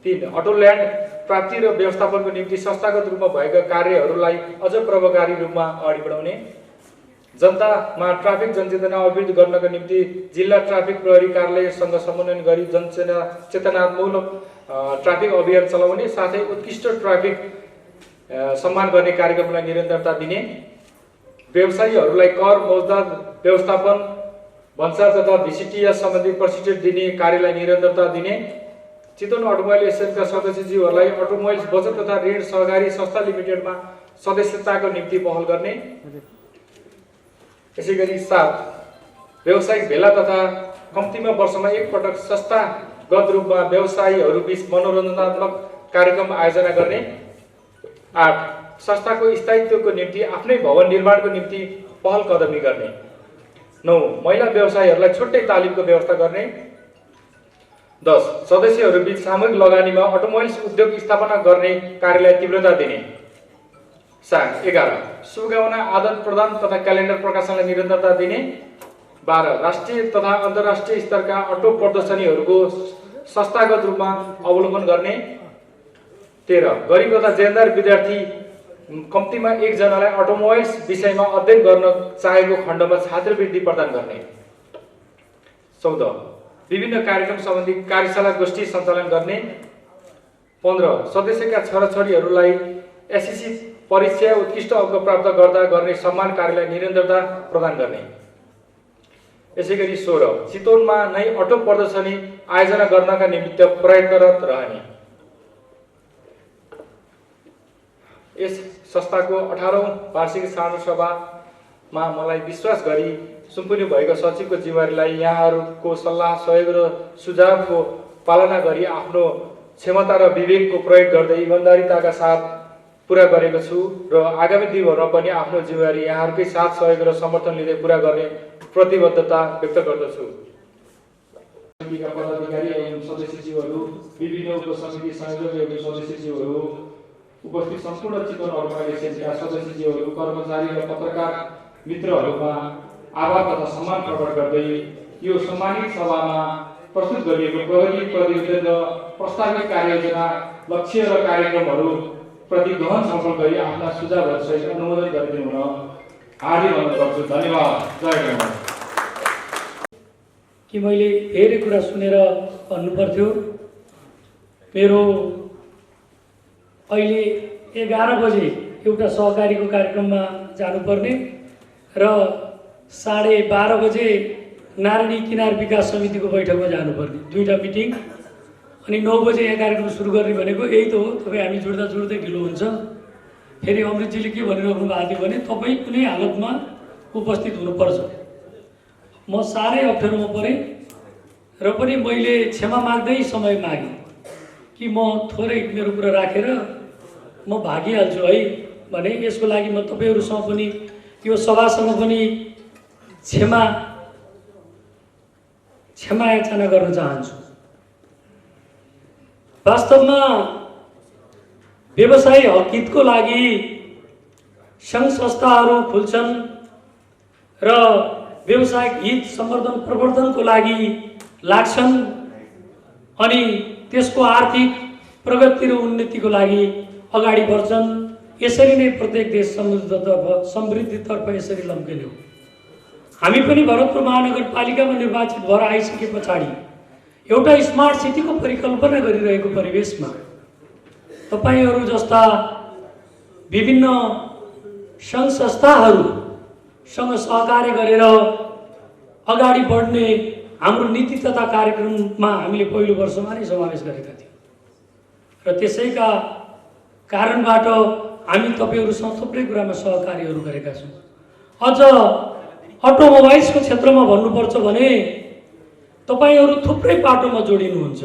B: 3 अटोल्यान्ड प्राप्ति र व्यवस्थापनको निम्ति संस्थागत रूपमा भएका कार्यहरूलाई अझ प्रभावकारी रूपमा अगाडि बढाउने। जनतामा ट्राफिक जनचेतना अभिवृद्धि गर्नका निम्ति जिल्ला ट्राफिक प्रहरी कार्यालयसँग समन्वय गरी जनचेतनामूलक ट्राफिक अभियान चलाउने साथै उत्कृष्ट ट्राफिक सम्मान गर्ने कार्यक्रमलाई निरन्तरता दिने। व्यवसायीहरूलाई कर मौजदार व्यवस्थापन भन्सार तथा भिसिटिएस सम्बन्धी प्रशिक्षण दिने कार्यलाई निरन्तरता दिने। चितवन अटोमोबाइल एसोसिएसनका सदस्यज्यूहरूलाई अटोमोबाइल्स बचत तथा ऋण सहकारी संस्था लिमिटेडमा सदस्यताको निम्ति पहल गर्ने। यसै गरी 7 व्यावसायिक भेला तथा कम्तीमा वर्षमा एक पटक संस्थागत रूपमा व्यवसायीहरू बीच मनोरञ्जनात्मक कार्यक्रम आयोजना गर्ने। 8 संस्थाको स्थायित्वको निम्ति आफ्नै भवन निर्माणको निम्ति पहल कदमी गर्ने। 9 महिला व्यवसायीहरूलाई छुट्टै तालिमको व्यवस्था गर्ने। 10 सदस्यहरू बीच सामूहिक लगानीमा अटोमोबाइल्स उद्योग स्थापना गर्ने कार्यलाई तीव्रता दिने। 11 शुभकामना आदान प्रदान तथा क्यालेन्डर प्रकाशनलाई निरन्तरता दिने। 12 राष्ट्रिय तथा अन्तर्राष्ट्रिय स्तरका अटो प्रदर्शनीहरूको संस्थागत रूपमा अवलोकन गर्ने। 13 गरिब तथा जेनदार विद्यार्थी कम्तीमा 1 जनालाई अटोमोबाइल्स विषयमा अध्ययन गर्न चाहेको खण्डमा छात्रवृत्ति प्रदान गर्ने। 14 विभिन्न कार्यक्रम सम्बन्धी कार्यशाला गोष्ठी सञ्चालन गर्ने। 15 सदस्यका छोराछोरीहरूलाई एसएससी परीक्षा उत्कृष्ट अङ्क प्राप्त गर्दा गर्ने सम्मान कार्यलाई निरन्तरता प्रदान गर्ने। यसै गरी 16 चितवनमा नै अटो प्रदर्शनी आयोजना गर्नका निमित्त प्रयत्नरत रहने। यस संस्थाको 18औं वार्षिक साधारण सभामा मलाई विश्वास गरी सुम्पिनु भएको सचिवको जिम्मेवारीलाई यहाँहरूको सल्लाह सहयोग र सुझावको पालना गरी आफ्नो क्षमता र विवेकको प्रयोग गर्दै इमानदारीताका साथ पूरा गरेको छु र आगामी दिनहरूमा पनि आफ्नो जिम्मेवारी यहाँहरूकै साथ सहयोग र समर्थन लिँदै पूरा गर्ने प्रतिबद्धता व्यक्त गर्दछु। पदाधिकारी एवं सदस्यज्यूहरू, विभिन्न उपसमिति संयोजक एवं सदस्यज्यूहरू, उपस्थित सम्पूर्ण चितवन अटोमोबाइल एसोसिएसनका सदस्यज्यूहरू, कर्मचारी र पत्रकार मित्रहरूमा आभार तथा सम्मान प्रकट गर्दै यो सम्मानित सभामा प्रस्तुत गरिएको प्रगति प्रतिवेदन र प्रस्तावित कार्ययोजना, लक्ष्य र कार्यक्रमहरू प्रति गहन छलफल गरी आफ्ना सुझावहरूसहित अनुमोदन गरिदिनु हुन हार्दिक अनुरोध गर्छु। धन्यवाद। जय गणेश।
D: कि मैले धेरै कुरा सुनेर भन्नु पर्थ्यो। मेरो अहिले 11 बजे एउटा सहकारीको कार्यक्रममा जानुपर्ने र 12:30 बजे नारायणी किनार विकास समितिको बैठकमा जानुपर्ने, दुईटा मिटिङ। अनि 9 बजे यहाँ कार्यक्रम सुरु गर्ने भनेको यही त हो। तपाईँ हामी जुट्दै ढिलो हुन्छ। फेरि अमृतजीले के भनिराख्नु भएको थियो भने तपाईँ कुनै हालतमा उपस्थित हुनुपर्छ। म साह्रै अप्ठ्यारोमा परेँ र पनि मैले क्षमा माग्दै समय मागेँ कि म थोरै मेरो कुरा राखेर म भागिहाल्छु है भने। यसको लागि म तपाईँहरूसँग पनि यो सभासँग पनि क्षमा याचना गर्न चाहन्छु। वास्तवमा व्यवसाय हकितको लागि सङ्घ संस्थाहरू खुल्छन् र व्यवसायिक हित संवर्धन प्रवर्धनको लागि लाग्छन् अनि त्यसको आर्थिक प्रगति र उन्नतिको लागि अगाडि बढ्छन्। यसरी नै प्रत्येक देश समृद्धितर्फ यसरी लम्किने हो। हामी पनि भरतपुर महानगरपालिकामा निर्वाचित भएर आइसके पछाडि एउटा स्मार्ट सिटीको परिकल्पना गरिरहेको परिवेशमा तपाईहरू जस्ता विभिन्न सङ्घ संस्थाहरूसँग सहकार्य गरेर अगाडि बढ्ने हाम्रो नीति तथा कार्यक्रममा हामीले पहिलो वर्षमा नै समावेश गरेका थियौँ र त्यसैका कारणबाट हामी तपाईहरूसँग थुप्रै कुरामा सहकार्यहरू गरेका छौँ। अझ अटोमोबाइल्सको क्षेत्रमा भन्नुपर्छ भने तपाईहरू थुप्रै बाटोमा जोडिनुहुन्छ।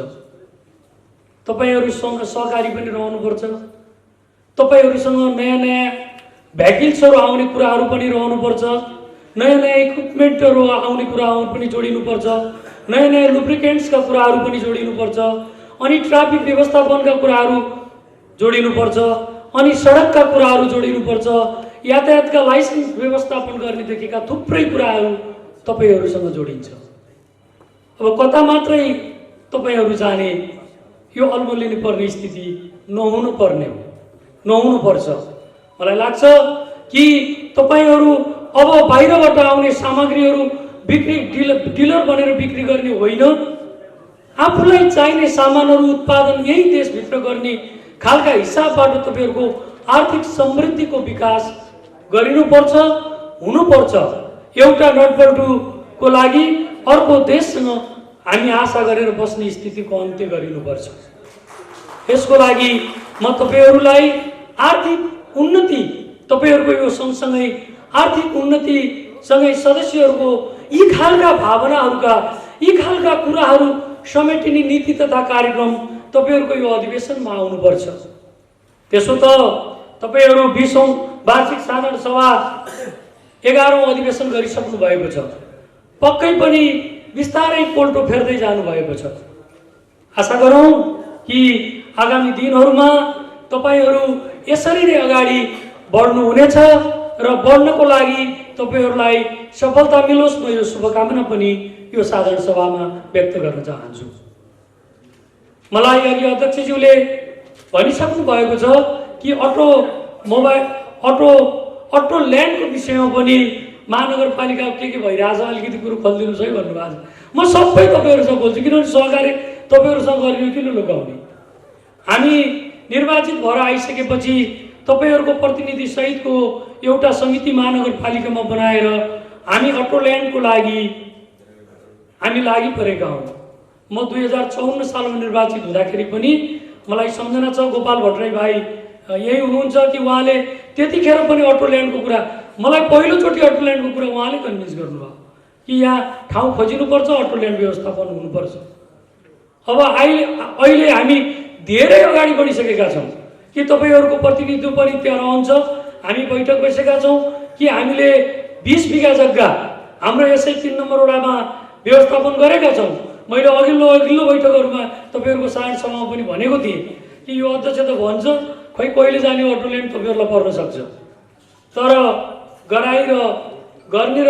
D: तपाईहरूसँग सहकारी पनि रहनुपर्छ। तपाईहरूसँग नयाँ नयाँ भेहिकल्सहरू आउने कुराहरू पनि रहनुपर्छ। नयाँ नयाँ इक्विपमेन्टहरू आउने कुराहरू पनि जोडिनुपर्छ। नयाँ नयाँ लुब्रिकेन्ट्सका कुराहरू पनि जोडिनुपर्छ। अनि ट्राफिक व्यवस्थापनका कुराहरू जोडिनुपर्छ। अनि सडकका कुराहरू जोडिनुपर्छ। यातायातका लाइसेन्स व्यवस्थापन गर्नेदेखिका थुप्रै कुराहरू तपाईहरूसँग जोडिन्छ। अब कता मात्रै तपाईहरू जाने यो अल्मलिनु पर्ने स्थिति नहुनुपर्छ। मलाई लाग्छ कि तपाईहरू अब बाहिरबाट आउने सामग्रीहरू डिलर बनेर बिक्री गर्ने होइन, आफूलाई चाहिने सामानहरू उत्पादन यही देशभित्र गर्ने खालका हिसाबबाट तपाईहरूको आर्थिक समृद्धिको विकास गरिनुपर्छ, हुनुपर्छ। एउटा नटबल्टुको लागि अर्को देशसँग हामी आशा गरेर बस्ने स्थितिको अन्त्य गरिनुपर्छ। यसको लागि म तपाईहरूलाई आर्थिक उन्नति, तपाईहरूको यो सँगसँगै आर्थिक उन्नतिसँगै सदस्यहरूको यी खालका भावनाहरूका, यी खालका कुराहरू समेटिने नीति तथा कार्यक्रम तपाईहरूको यो अधिवेशनमा आउनुपर्छ। त्यसो त तपाईहरू 20औं वार्षिक साधारण सभा 11औं अधिवेशन गरिसक्नु भएको छ। पक्कै पनि बिस्तारै पोल्टो फेर्दै जानुभएको छ। आशा गरौँ कि आगामी दिनहरूमा तपाईहरू यसरी नै अगाडि बढ्नुहुनेछ र बढ्नको लागि तपाईहरूलाई सफलता मिलोस्। म यो शुभकामना पनि यो साधारण सभामा व्यक्त गर्न चाहन्छु। मलाई अघि अध्यक्षज्यूले भनिसक्नु भएको छ कि अटो ल्यान्डको विषयमा पनि महानगरपालिका के भइरहेछ अलिकति कुरो खोलिदिनुहोस् है भन्नुभएको छ। म सबै तपाईँहरूसँग बोल्छु, किनभने सहकार्य तपाईँहरूसँग गरिनु किन लुकाउने। हामी निर्वाचित भएर आइसकेपछि तपाईहरूको प्रतिनिधि सहितको एउटा समिति महानगरपालिकामा बनाएर हामी अटो ल्यान्डको लागि हामी लागि परेका हौँ। म 2054 सालमा निर्वाचित हुँदाखेरि पनि मलाई सम्झना छ, गोपाल भट्टराई भाइ यही हुनुहुन्छ कि उहाँले त्यतिखेर पनि अटो ल्यान्डको कुरा, मलाई पहिलोचोटि अटो ल्यान्डको कुरा उहाँले कन्भिन्स गर्नुभयो कि यहाँ ठाउँ खोजिनुपर्छ, अटो ल्यान्ड व्यवस्थापन हुनुपर्छ। अब अहिले हामी धेरै अगाडि बढिसकेका छौँ कि तपाईँहरूको प्रतिनिधित्व पनि त्यहाँ रहन्छ। हामी बैठक बसेका छौँ कि हामीले 20 बिघा जग्गा हाम्रो यसै 3 नम्बर वडामा व्यवस्थापन गरेका छौँ। मैले अघिल्लो बैठकहरूमा तपाईँहरूको साधारण सभामा पनि भनेको थिएँ कि यो अध्यक्ष त भन्छ खै कहिले जाने अटो ल्यान्ड तपाईँहरूलाई पर्न सक्छ, तर गर्ने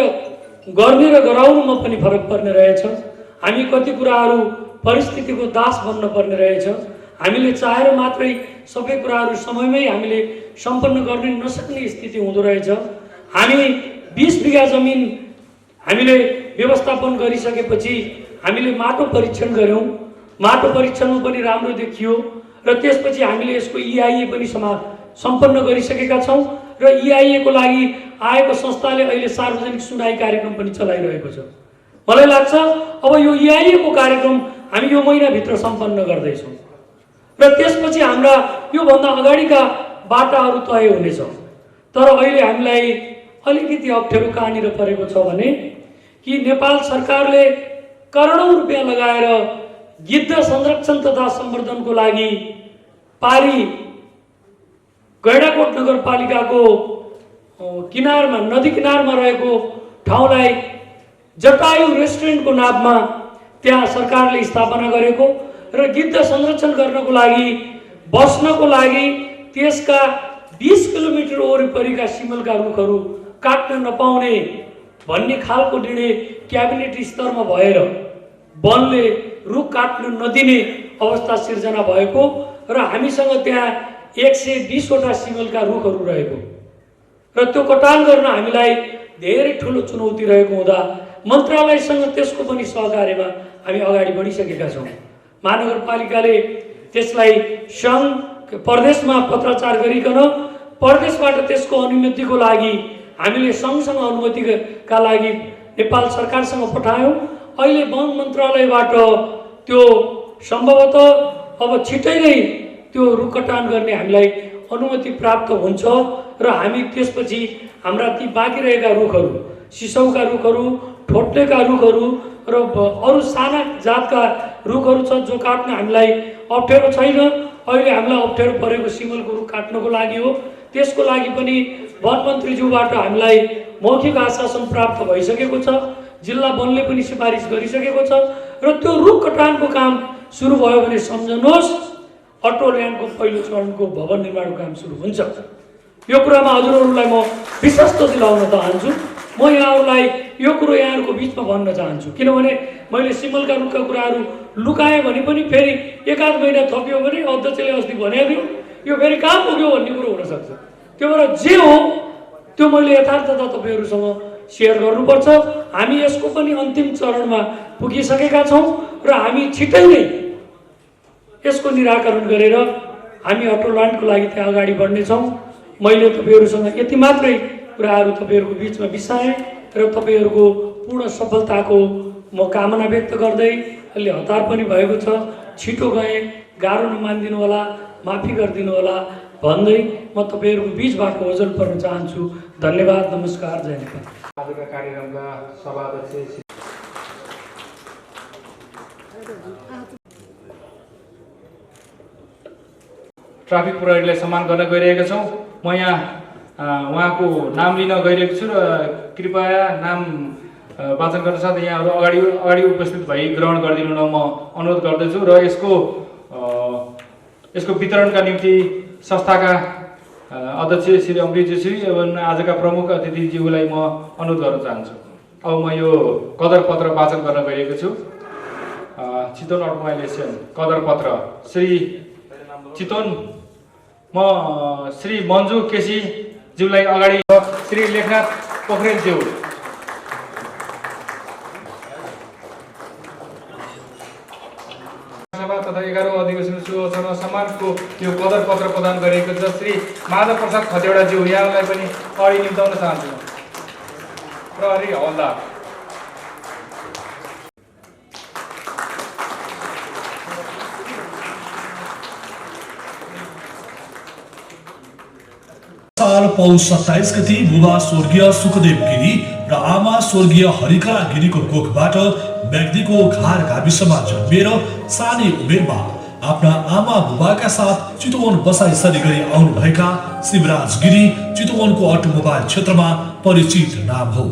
D: र गराउनुमा पनि फरक पर्ने रहेछ। हामी कति कुराहरू परिस्थितिको दास बन्न पर्ने रहेछ। हामीले चाहेर मात्रै सबै कुराहरू समयमै हामीले सम्पन्न गर्न नसक्ने स्थिति हुँदो रहेछ। हामी 20 बिघा जमिन हामीले व्यवस्थापन गरिसकेपछि हामीले माटो परीक्षण गऱ्यौँ। माटो परीक्षणमा पनि राम्रो देखियो र त्यसपछि हामीले यसको EIA पनि सम्पन्न गरिसकेका छौँ र EIA को लागि आएको संस्थाले अहिले सार्वजनिक सुनाई कार्यक्रम पनि चलाइरहेको छ। मलाई लाग्छ अब यो EIA को कार्यक्रम हामी यो महिनाभित्र सम्पन्न गर्दैछौँ र त्यसपछि हाम्रा योभन्दा अगाडिका बाटाहरू तय हुनेछ। तर अहिले हामीलाई अलिकति अप्ठ्यारो कहाँनिर परेको छ भने कि नेपाल सरकारले करोडौँ रुपियाँ लगाएर गिद्ध संरक्षण तथा संवर्धनको लागि पारी गैंडाकोट नगरपालिकाको किनारमा नदी किनारमा रहेको ठाउँलाई जटायु रेस्टुरेन्टको नाममा त्यहाँ सरकारले स्थापना गरेको र गिद्ध संरक्षण गर्नको लागि बस्नको लागि त्यसका 20 किलोमिटर वरिपरिका सिमलका रुखहरू काट्न नपाउने भन्ने खालको निर्णय क्याबिनेट स्तरमा भएर वनले रुख काट्न नदिने अवस्था सिर्जना भएको र हामीसँग त्यहाँ 120 वटा सिमलका रुखहरू रहेको र त्यो कटान गर्न हामीलाई धेरै ठुलो चुनौती रहेको हुँदा मन्त्रालयसँग त्यसको पनि सहकार्यमा हामी अगाडि बढिसकेका छौँ। महानगरपालिकाले त्यसलाई सङ्घ प्रदेशमा पत्राचार गरिकन प्रदेशबाट त्यसको अनुमतिको लागि हामीले सङ्घसँग अनुमतिका लागि नेपाल सरकारसँग पठायौँ। अहिले वन मन्त्रालयबाट त्यो सम्भवतः अब छिटै नै त्यो रुख कटान गर्ने हामीलाई अनुमति प्राप्त हुन्छ र हामी त्यसपछि हाम्रा ती बाँकी रहेका रुखहरू, सिसौका रुखहरू, ठोट्नेका रुखहरू र अरू साना जातका रुखहरू छ जो काट्न हामीलाई अप्ठ्यारो छैन। अहिले हामीलाई अप्ठ्यारो परेको सिमलको रुख काट्नको लागि हो। त्यसको लागि पनि वन मन्त्रीज्यूबाट हामीलाई मौखिक आश्वासन प्राप्त भइसकेको छ। जिल्ला वनले पनि सिफारिस गरिसकेको छ र त्यो रुख कटानको काम सुरु भयो भने सम्झनुहोस् अटो ल्यान्डको पहिलो चरणको भवन निर्माणको काम सुरु हुन्छ। यो कुरामा हजुरहरूलाई म विश्वस्त दिलाउन चाहन्छु। म यहाँहरूलाई यो कुरो यहाँहरूको बिचमा भन्न चाहन्छु किनभने मैले सिमलका रुखका कुराहरू लुकाएँ भने पनि फेरि एकाध महिना थपियो भने अध्यक्षले अस्ति भनेको थियो यो फेरि कहाँ पुग्यो भन्ने कुरो हुनसक्छ। त्यो भएर जे हो त्यो मैले यथार्थता तपाईँहरूसँग सेयर गर्नुपर्छ। हामी यसको पनि अन्तिम चरणमा पुगिसकेका छौँ र हामी छिटै नै यसको निराकरण गरेर हामी अटो ल्यान्डको लागि त्यहाँ अगाडि बढ्नेछौँ। मैले तपाईँहरूसँग यति मात्रै कुराहरू तपाईँहरूको बिचमा बिसाएँ र तपाईँहरूको पूर्ण सफलताको म कामना व्यक्त गर्दै अलि हतार पनि भएको छ, छिटो गएँ, गाह्रो नमानिदिनु होला, माफी गरिदिनु होला भन्दै म तपाईँहरूको बिचबाट ओझल पर्न चाहन्छु। धन्यवाद, नमस्कार, जय नेपाल।
B: आजका कार्यक्रमका सभाध्यक्ष ट्राफिक प्रहरीलाई सम्मान गर्न गइरहेका छौँ। म यहाँ उहाँको नाम लिन गइरहेको छु र कृपया नाम वाचन गर्न साथ यहाँहरू अगाडि उपस्थित भई ग्रहण गरिदिनु न म अनुरोध गर्दछु र यसको वितरणका निम्ति संस्थाका अध्यक्ष श्री अमृतज्यू एवं आजका प्रमुख अतिथिज्यूलाई म अनुरोध गर्न चाहन्छु। अब म यो कदर पत्र वाचन गर्न गइरहेको छु। चितवन अर्गनाइजेसन कदर पत्र श्री चितवन म श्री मन्जु केसी ज्यूलाई अगाडि श्री लेखनाथ पोखरेल ज्यू सभा तथा 11औं अधिवेशन सुवचन सम्मानको यो कदर पत्र प्रदान गरिएको छ। श्री माधव प्रसाद खतेडा ज्यू यहाँलाई पनि अगाडि निम्ताउन चाहन्छु। प्रहरी हवलदार
C: साल पौष 27 गति बुबा स्वर्गीय सुखदेव गिरी र आमा स्वर्गीय हरिकला गिरीको कोखबाट व्यक्तिको घार गाविसमा जन्मिएर सानै उमेरमा आफ्ना आमा बुबाका साथ चितवन बसाइसरी गरी आउनुभएका शिवराज गिरी चितवनको अटोमोबाइल क्षेत्रमा परिचित नाम हो।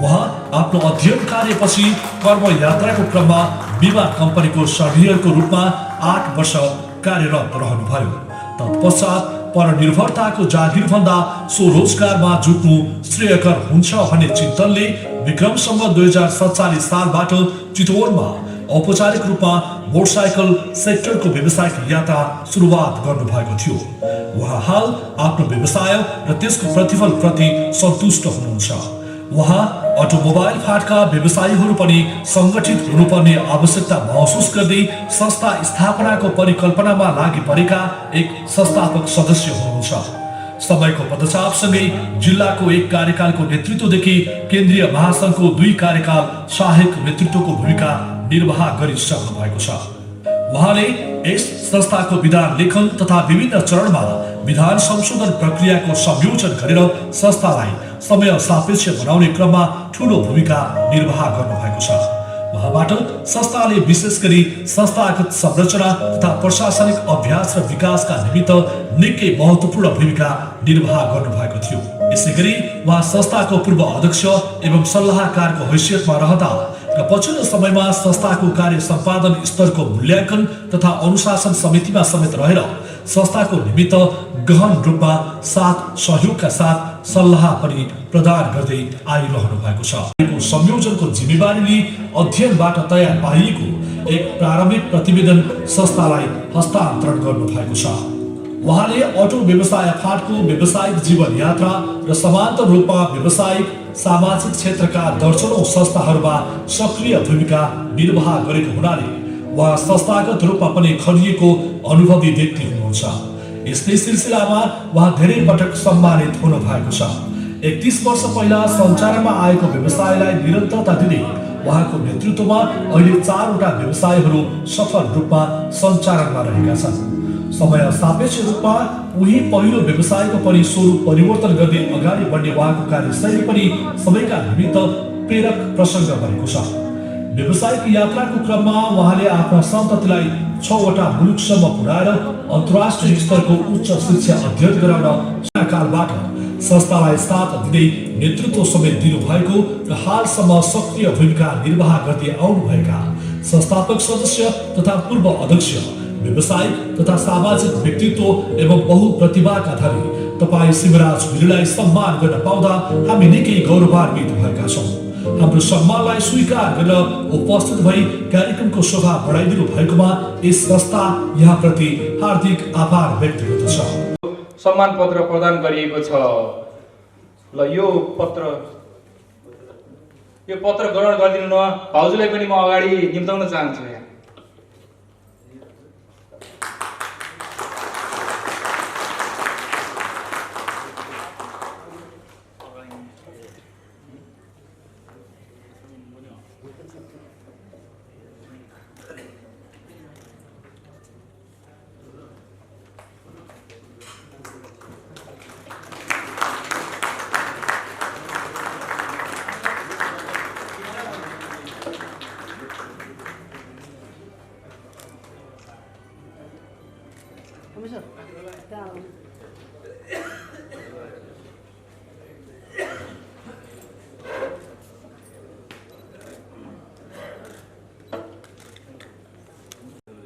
C: उहाँ आफ्नो अध्ययन कार्यपछि कर्मयात्राको क्रममा बीमा कम्पनीको सर्भेयरको रूपमा 8 वर्ष कार्यरत रहनुभयो। तत्पश्चात परनिर्भरताको जागिरभन्दा स्वरोजगारमा जुट्नु श्रेयकर हुन्छ भन्ने चिन्तनले विक्रम सम्वत 2047 सालबाट चितवनमा औपचारिक रूपमा मोटरसाइकल सेक्टरको व्यावसायिक यात्रा सुरुवात गर्नुभएको थियो। उहाँ हाल आफ्नो व्यवसाय र त्यसको प्रतिफल प्रति सन्तुष्ट हुनुहुन्छ। उहाँ अटोमोबाइल फाँटका व्यवसायीहरू पनि सङ्गठित हुनुपर्ने आवश्यकता महसुस गर्दै संस्था स्थापनाको परिकल्पनामा लागि परेका एक संस्थापक सदस्य हुनुहुन्छ। समयको पदचापसँगै जिल्लाको एक कार्यकालको नेतृत्वदेखि केन्द्रीय महासङ्घको 2 कार्यकाल सहायक नेतृत्वको भूमिका निर्वाह गरिसक्नु भएको छ। उहाँले यस संस्थाको विधान लेखन तथा विभिन्न चरणमा विधान संशोधन प्रक्रियाको संयोजन गरेर संस्थालाई समय सापेक्ष बनाउने क्रममा ठूलो भूमिका निर्वाह गर्नुभएको छ। उहाँबाट संस्थाले विशेष गरी संस्थागत संरचना तथा प्रशासनिक अभ्यास र विकासका निमित्त निकै महत्त्वपूर्ण भूमिका निर्वाह गर्नुभएको थियो। यसैगरी उहाँ संस्थाको पूर्व अध्यक्ष एवं सल्लाहकारको हैसियतमा रहँदा र पछिल्लो समयमा संस्थाको कार्य सम्पादन स्तरको मूल्याङ्कन तथा अनुशासन समितिमा समेत रहेर संस्थाको निमित्त गहन रूपमा साथ सहयोगका साथ सल्लाह पनि प्रदान गर्दै आइरहनु भएको छ। संयोजनको जिम्मेवारी लिई अध्ययनबाट तयार पारिएको एक प्रारम्भिक प्रतिवेदन संस्थालाई हस्तान्तरण गर्नु भएको छ। उहाँले अटो व्यवसाय फाँटको व्यावसायिक जीवन यात्रा र समान्तर रूपमा व्यावसायिक सामाजिक क्षेत्रका दर्जनौं संस्थाहरूमा सक्रिय भूमिका निर्वाह गरेको हुनाले उहाँ संस्थागत रूपमा पनि खनिएको अनुभवी व्यक्ति हुनुहुन्छ। यस्तै सिलसिलामा उहाँ धेरै पटक सम्मानित हुनु भएको छ। 31 वर्ष पहिला सञ्चारमा आएको व्यवसायलाई निरन्तरता दिँदै उहाँको नेतृत्वमा अहिले 4 वटा व्यवसायहरू सफल रूपमा सञ्चालनमा रहेका छन्। समय सापेक्ष रूपमा उही पहिलो व्यवसायको पनि स्वरूप परिवर्तन गर्दै अगाडि बढ्ने उहाँको कार्यशैली पनि सबैका निमित्त प्रेरक प्रसङ्ग बनेको छ। व्यवसायिक यात्राको क्रममा उहाँले आफ्ना सन्ततिलाई 6 वटा मुलुकसम्म पुर्याएर अन्तर्राष्ट्रिय स्तरको उच्च शिक्षा अध्ययन गराउन कालबाट संस्थालाई साथ दिँदै नेतृत्व समेत दिनुभएको र हालसम्म सक्रिय भूमिका निर्वाह गर्दै आउनुभएका संस्थापक सदस्य तथा पूर्व अध्यक्ष व्यवसायिक तथा सामाजिक व्यक्तित्व एवं बहुप्रतिभाका धनी तपाईँ शिवराज भिललाई सम्मान गर्न पाउँदा हामी निकै गौरवान्वित भएका छौँ। हाम्रो सम्मानलाई स्वीकार गरेर उपस्थित भई कार्यक्रमको शोभा बढाइदिनु भएकोमा यस संस्था यहाँप्रति हार्दिक आभार व्यक्त गर्दछ।
B: सम्मान पत्र प्रदान गरिएको छ। ल यो पत्र ग्रहण गरिदिनु न। भाउजूलाई पनि म अगाडि निम्ताउन चाहन्छु। यहाँ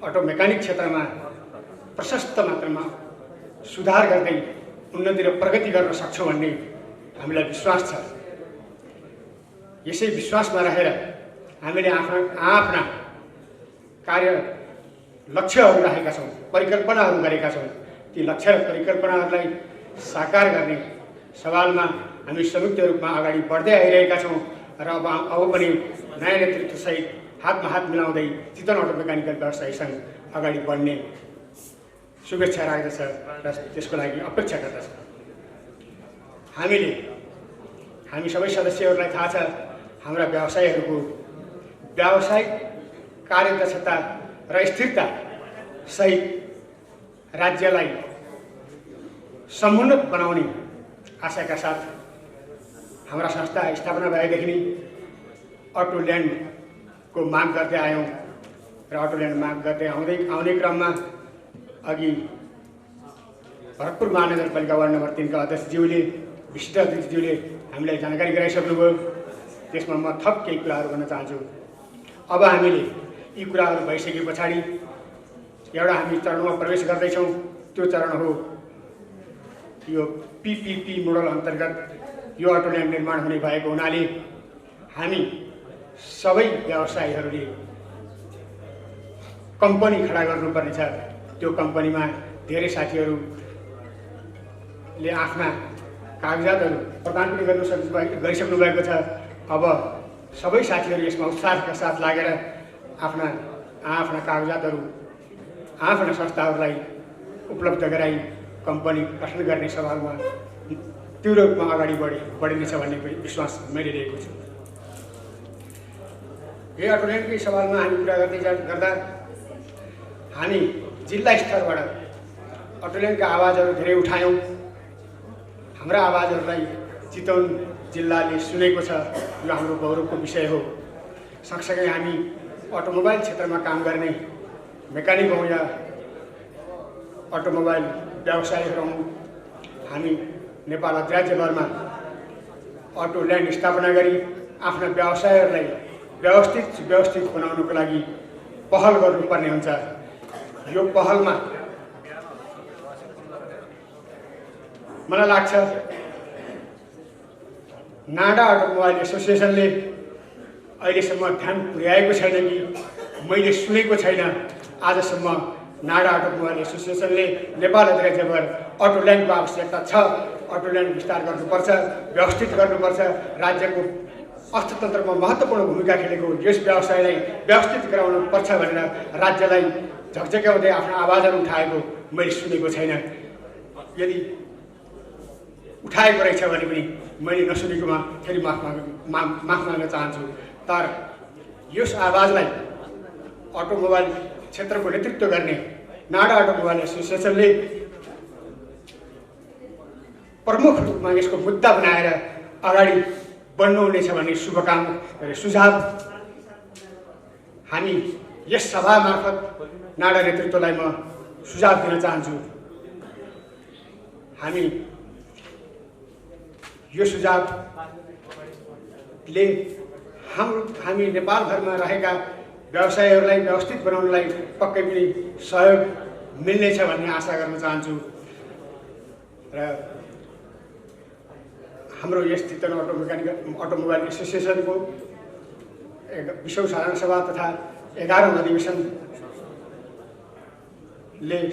E: अटो मेकानिक क्षेत्रमा प्रशस्त मात्रामा सुधार गर्दै उन्नति र प्रगति गर्न सक्छौँ भन्ने हामीलाई विश्वास छ। यसै विश्वासमा रहेर हामीले आफ्ना कार्य लक्ष्यहरू राखेका छौँ, परिकल्पनाहरू गरेका छौँ। ती लक्ष्य र परिकल्पनाहरूलाई साकार गर्ने सवालमा हामी संयुक्त रूपमा अगाडि बढ्दै आइरहेका छौँ र अब पनि नयाँ नेतृत्वसहित हातमा हात मिलाउँदै चितवन अटो मेकानिकल व्यवसायी सङ्घ अगाडि बढ्ने शुभेच्छा राख्दछ र त्यसको लागि अपेक्षा गर्दछ। हामी सबै सदस्यहरूलाई थाहा छ हाम्रा व्यवसायीहरूको व्यावसायिक कार्यदक्षता र स्थिरता सहित राज्यलाई समुन्नत बनाउने आशाका साथ हाम्रा संस्था स्थापना भएदेखि नै अटोल्यान्डको माग गर्दै आयौँ र अटोल्यान्ड माग गर्दै आउने क्रममा अघि भरतपुर महानगरपालिका वार्ड नम्बर 3 का अध्यक्षज्यूले विशिष्ट अध्यक्षज्यूले हामीलाई जानकारी गराइसक्नुभयो। त्यसमा म थप केही कुराहरू भन्न चाहन्छु। अब हामीले यी कुराहरू भइसके पछाडि एउटा हामी चरणमा प्रवेश गर्दैछौँ। त्यो चरण हो यो पीपीपी मोडल अन्तर्गत यो अटोल्यान्ड निर्माण हुने भएको हुनाले हामी सबै व्यवसायीहरूले कम्पनी खडा गर्नुपर्नेछ। त्यो कम्पनीमा धेरै साथीहरूले आफ्ना कागजातहरू प्रदान पनि गरिसक्नु भएको छ। अब सबै साथीहरू यसमा उत्साहका साथ लागेर आफ्ना कागजातहरू आफ्ना संस्थाहरूलाई उपलब्ध गराई कम्पनी गठन गर्ने सवालमा त्यो रूपमा अगाडि बढिनेछ भन्ने विश्वास मैले लिएको छु। यही अटोल्यान्डकै सवालमा हामी कुरा गर्दा हामी जिल्ला स्तरबाट अटोल्यान्डका आवाजहरू धेरै उठायौँ। हाम्रा आवाजहरूलाई चितवन जिल्लाले सुनेको छ, यो हाम्रो गौरवको विषय हो। सँगसँगै हामी अटोमोबाइल क्षेत्रमा काम गर्ने मेकानिक हौँ या अटोमोबाइल व्यवसायीहरू हौँ, हामी नेपाल राज्यभरमा अटोल्यान्ड स्थापना गरी आफ्ना व्यवसायहरूलाई व्यवस्थित बनाउनको लागि पहल गर्नुपर्ने हुन्छ। यो पहलमा मलाई लाग्छ नाडा अटोमोबाइल एसोसिएसनले अहिलेसम्म ध्यान पुर्याएको छैन कि मैले सुनेको छैन आजसम्म नाडा अटोमोबाइल एसोसिएसनले नेपाल राज्यभर अटोल्यान्डको आवश्यकता छ, अटोल्यान्ड विस्तार गर्नुपर्छ, व्यवस्थित गर्नुपर्छ, राज्यको अर्थतन्त्रमा महत्त्वपूर्ण भूमिका खेलेको यस व्यवसायलाई व्यवस्थित गराउनुपर्छ भनेर राज्यलाई झकझक्याउँदै आफ्नो आवाजहरू उठाएको मैले सुनेको छैन। यदि उठाएको रहेछ भने पनि मैले नसुनेकोमा फेरि माफ माग्न चाहन्छु। तर यस आवाजलाई अटोमोबाइल क्षेत्रको नेतृत्व गर्ने नाडा अटोमोबाइल एसोसिएसनले प्रमुख रूपमा यसको मुद्दा बनाएर अगाडि बढ्नुहुनेछ भन्ने सुझाव हामी यस सभा मार्फत नाडा नेतृत्वलाई म सुझाव दिन चाहन्छु। यो सुझावले हामी नेपालभरमा रहेका व्यवसायहरूलाई व्यवस्थित बनाउनलाई पक्कै पनि सहयोग मिल्नेछ भन्ने आशा गर्न चाहन्छु। र हाम्रो यस चितवन अटोमोबाइल एसोसिएसनको 20औं साधारण सभा तथा 11औं अधिवेशनले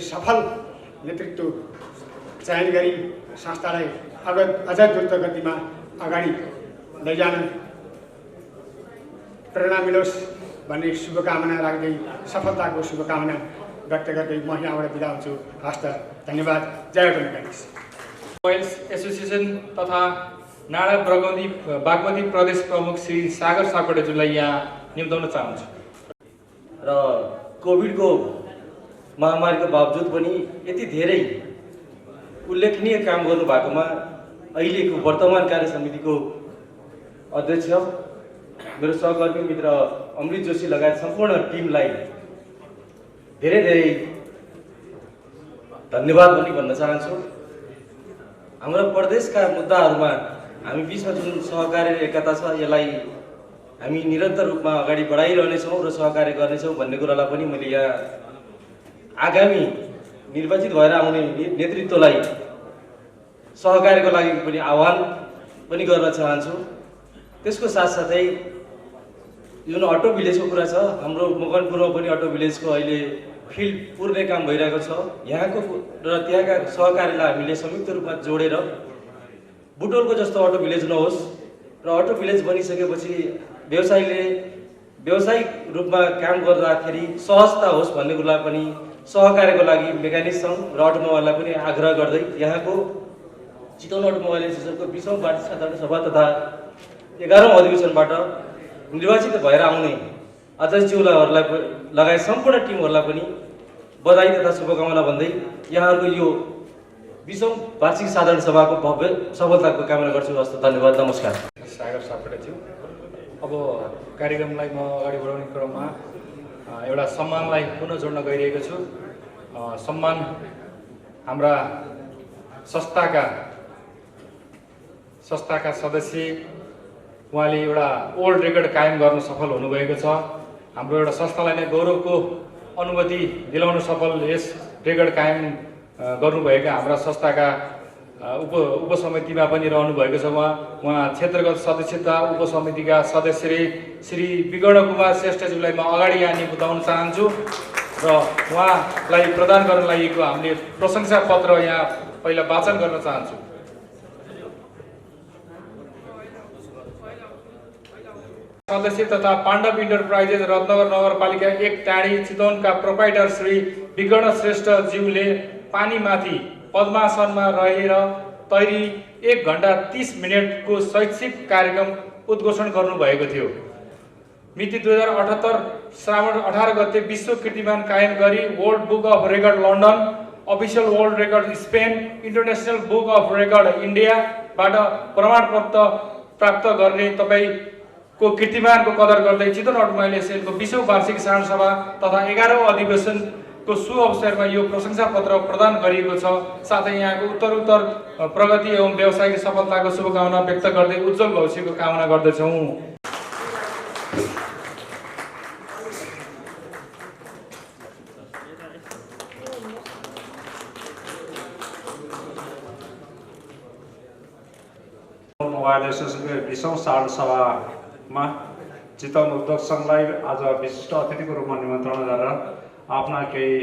E: सफल नेतृत्व चयन गरी संस्थालाई अझ द्रुत गतिमा अगाडि लैजान प्रेरणा मिलोस् भन्ने शुभकामना राख्दै सफलताको शुभकामना व्यक्त गर्दै म यहाँबाट बिदा हुन्छु। हस्त धन्यवाद। जय अटोमेकानिक्स।
B: मोबाइल्स एसोसिएसन तथा नाडा बागमती प्रदेश प्रमुख श्री सागर सापकोटाज्यूलाई यहाँ निम्ताउन चाहन्छु।
F: र कोभिडको महामारीको बावजुद पनि यति धेरै उल्लेखनीय काम गर्नुभएकोमा अहिलेको वर्तमान कार्य समितिको अध्यक्ष मेरो सहकर्मी मित्र अमृत जोशी लगायत सम्पूर्ण टिमलाई धेरै धेरै धन्यवाद पनि भन्न चाहन्छु। हाम्रो प्रदेशका मुद्दाहरूमा हामी बिचमा जुन सहकार्य एकता छ यसलाई हामी निरन्तर रूपमा अगाडि बढाइरहनेछौँ र सहकार्य गर्नेछौँ भन्ने कुरालाई पनि मैले यहाँ आगामी निर्वाचित भएर आउने नेतृत्वलाई सहकार्यको लागि पनि आह्वान पनि गर्न चाहन्छु। त्यसको साथसाथै जुन अटो भिलेजको कुरा छ, हाम्रो मकनपुरमा पनि अटो भिलेजको अहिले फिल्ड पुर्ने काम भइरहेको छ। यहाँको र त्यहाँका सहकारीलाई हामीले संयुक्त रूपमा जोडेर बुटोलको जस्तो अटो भिलेज नहोस् र अटो भिलेज बनिसकेपछि व्यावसायिक रूपमा काम गर्दाखेरि सहजता होस् भन्ने कुरालाई पनि सहकार्यको लागि मेकानिक सङ्घ र अटोमोबाइललाई पनि आग्रह गर्दै यहाँको चितवन अटोमोबाइल एसोसिएसनको 20औं वार्षिक साधारण सभा तथा 11औं अधिवेशनबाट निर्वाचित भएर आउने अध्यक्षज्यूहरूलाई लगायत सम्पूर्ण टिमहरूलाई पनि बधाई तथा शुभकामना भन्दै यहाँहरूको यो 20औं वार्षिक साधारण सभाको भव्य सफलताको कामना गर्छु। हस्त धन्यवाद। नमस्कार।
B: सागर सापकोटाज्यू, अब कार्यक्रमलाई म अगाडि बढाउने क्रममा एउटा सम्मानलाई पुनः जोड्न गइरहेको छु। सम्मान हाम्रा संस्थाका सदस्य, उहाँले एउटा ओल्ड रेकर्ड कायम गर्न सफल हुनुभएको छ। हाम्रो एउटा संस्थालाई नै गौरवको अनुभूति दिलाउन सफल यस रेकर्ड कायम गर्नुभएका हाम्रा संस्थाका उपसमितिमा पनि रहनुभएको छ। उहाँ क्षेत्रगत सदस्यता उपसमितिका सदस्य श्री विगर्ण कुमार श्रेष्ठज्यूलाई म अगाडि यहाँ निम्ताउन चाहन्छु र उहाँलाई प्रदान गर्न लागेको हामीले प्रशंसा पत्र यहाँ पहिला वाचन गर्न चाहन्छु। सदस्य तथा पाण्डव इन्टरप्राइजेस रत्नगर नगरपालिका 1 टाढी चितवनका प्रोपाइटर श्री विगर्ण श्रेष्ठ ज्यूले पानीमाथि पद्मासनमा रहेर तैरी 1 घण्टा 30 मिनटको शैक्षिक कार्यक्रम उद्घोषण गर्नुभएको थियो। मिति 2078 श्रावण 18 गते विश्व कीर्तिमान कायम गरी world book of record London, official world record Spain, international book of record इन्डियाबाट प्रमाणपत्र प्राप्त गर्ने तपाईको कीर्तिमानको कदर गर्दै चितवन अटोमोबाइल एसोसिएसनको 20औं वार्षिक साधारण सभा तथा 11औं अधिवेशनको शुभ अवसरमा यो प्रशंसा पत्र प्रदान गरिएको छ। साथै यहाँको उत्तरोत्तर प्रगति एवं व्यावसायिक सफलताको शुभकामना व्यक्त गर्दै उज्जवल भविष्यको कामना गर्दछौँ।
G: मोबाइल एसोसिएसनको 20औं साधारण सभामा चितवन उद्योग सङ्घलाई आज विशिष्ट अतिथिको रूपमा निमन्त्रणा गरेर आफ्ना केही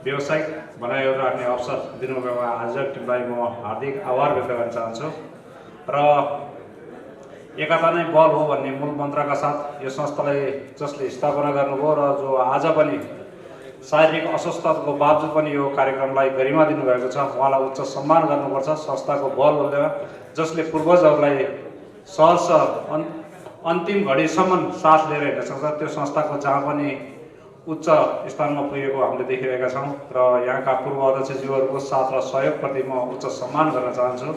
G: व्यावसायिक भनाइहरू राख्ने अवसर दिनुभएकोमा आज टिमलाई म हार्दिक आभार व्यक्त गर्न चाहन्छु। र एकता नै बल हो भन्ने मूल मन्त्रका साथ यो संस्थालाई जसले स्थापना गर्नुभयो र जो आज पनि शारीरिक अस्वस्थताको बावजुद पनि यो कार्यक्रमलाई गरिमा दिनुभएको छ, उहाँलाई उच्च सम्मान गर्नुपर्छ। संस्थाको बल बलमा जसले पूर्वजहरूलाई सहर्ष अन्तिम घडीसम्म साथ लिएर हिँड्न सक्छ, त्यो संस्थाको जहाँ पनि उच्च स्थानमा पुगेको हामीले देखिरहेका छौँ र यहाँका पूर्व अध्यक्षज्यूहरूको साथ र सहयोगप्रति म उच्च सम्मान गर्न चाहन्छु।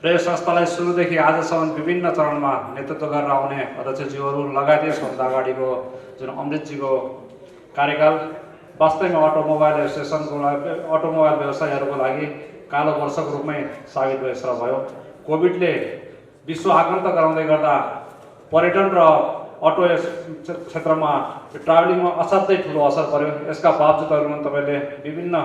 G: र यो संस्थालाई सुरुदेखि आजसम्म विभिन्न चरणमा नेतृत्व गरेर आउने अध्यक्षज्यूहरू लगायत यसभन्दा अगाडिको जुन अमृतजीको कार्यकाल वास्तवमा अटोमोबाइल एसोसिएसनको लागि, अटोमोबाइल व्यवसायीहरूको लागि कालो वर्षको रूपमै साबित भयो। कोभिडले विश्व आक्रान्त गराउँदै गर्दा पर्यटन र अटो क्षेत्रमा ट्राभलिङमा असाध्यै ठुलो असर पर्यो। यसका बावजुदहरू तपाईँले विभिन्न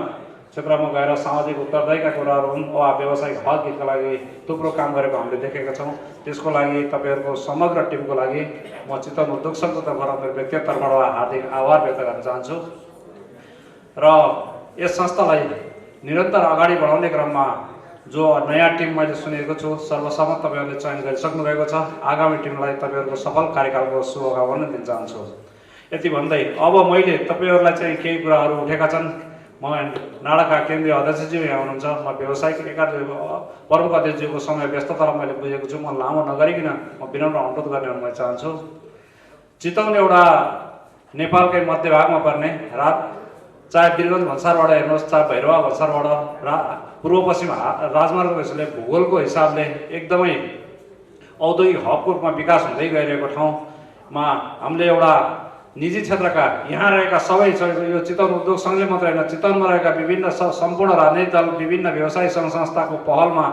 G: क्षेत्रमा गएर सामाजिक उत्तरदायीका कुराहरू हुन् वा व्यावसायिक हक हितका लागि थुप्रो काम गरेको हामीले देखेका छौँ। त्यसको लागि तपाईँहरूको समग्र टिमको लागि म चितवन उद्योग सङ्घको तर्फबाट मेरो व्यक्तिगत तर्फबाट हार्दिक आभार व्यक्त गर्न चाहन्छु। र यस संस्थालाई निरन्तर अगाडि बढाउने क्रममा जो नयाँ टिम मैले सुनेको छु, सर्वसम्मत तपाईँहरूले चयन गरिसक्नु भएको छ। आगामी टिमलाई तपाईँहरूको सफल कार्यकालको शुभकामना दिन चाहन्छु। यति भन्दै अब मैले तपाईँहरूलाई चाहिँ केही कुराहरू उठेका छन्। म नाडाका केन्द्रीय अध्यक्षज्यू यहाँ हुनुहुन्छ, म व्यावसायिक एकाडेमी प्रमुख अध्यक्षज्यूको समय व्यस्ततालाई मैले बुझेको छु। म लामो नगरिकन म विनम्र अनुरोध गर्ने म चाहन्छु। चितवन एउटा नेपालकै मध्यभागमा पर्ने चाहे वीरगञ्ज भन्सारबाट हेर्नुहोस्, चाहे भैरवा भन्सारबाट पूर्व पश्चिम राजमार्गको हिसाबले भूगोलको हिसाबले एकदमै औद्योगिक हबको रूपमा विकास हुँदै गइरहेको ठाउँमा हामीले एउटा निजी क्षेत्रका यहाँ रहेका सबै यो चितवन उद्योग सङ्घले मात्र होइन, चितवनमा रहेका विभिन्न सम्पूर्ण राजनैतिक दल, विभिन्न व्यवसायी सङ्घ संस्थाको पहलमा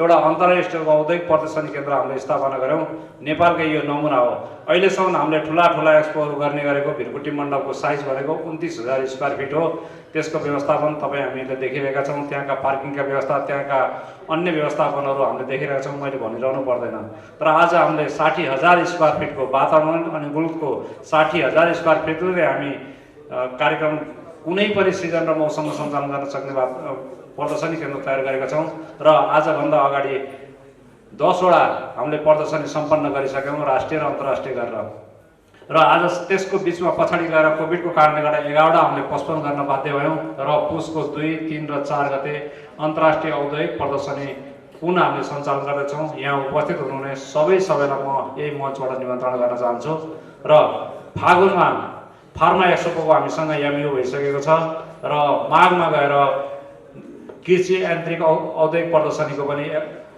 G: एउटा अन्तर्राष्ट्रिय औद्योगिक प्रदर्शनी केन्द्र हामीले स्थापना गऱ्यौँ। नेपालकै यो नमुना हो। अहिलेसम्म हामीले ठुला एक्सपोहरू गर्ने गरेको भिरकुटी मण्डपको साइज भनेको 29,000 स्क्वायर फिट हो। त्यसको व्यवस्थापन तपाईँ हामीले देखिरहेका छौँ। त्यहाँका पार्किङका व्यवस्था, त्यहाँका अन्य व्यवस्थापनहरू हामीले देखिरहेका छौँ, मैले भनिरहनु पर्दैन। तर आज हामीले 60,000 स्क्वायर फिटको वातावरण अनि मुलुकको 60,000 स्क्वायर फिटले हामी कार्यक्रम कुनै पनि सिजन र मौसममा सञ्चालन गर्न सक्ने प्रदर्शनी केन्द्र तयार गरेका छौँ। र आजभन्दा अगाडि 10वटा हामीले प्रदर्शनी सम्पन्न गरिसक्यौँ, राष्ट्रिय र अन्तर्राष्ट्रिय गरेर। र आज त्यसको बिचमा पछाडि गएर कोभिडको कारणले गर्दा 11वटा हामीले पोस्टपोन गर्न बाध्य भयौँ। र पुसको 2, 3 र 4 गते अन्तर्राष्ट्रिय औद्योगिक प्रदर्शनी पुनः हामीले सञ्चालन गर्दैछौँ। यहाँ उपस्थित हुनुहुने सबैलाई म यही मञ्चबाट निमन्त्रणा गर्न चाहन्छु। र फागुनमा फार्मा एक्सपोको हामीसँग एमयू भइसकेको छ र माघमा गएर कृषि यान्त्रिक औद्योगिक प्रदर्शनीको पनि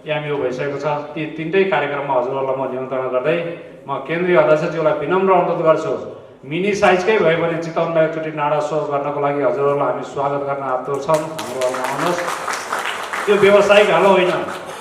G: एमयू भइसकेको छ। ती तीनटै कार्यक्रममा हजुरहरूलाई म निमन्त्रणा गर्दै म केन्द्रीय अध्यक्षज्यूलाई विनम्र अनुरोध गर्छु, मिनी साइजकै भए पनि चितवनलाई एकचोटि नाडा सो गर्नको लागि हजुरहरूलाई हामी स्वागत गर्न आतुर छौँ। हाम्रोमा आउनुहोस्। त्यो व्यावसायिक हल होइन,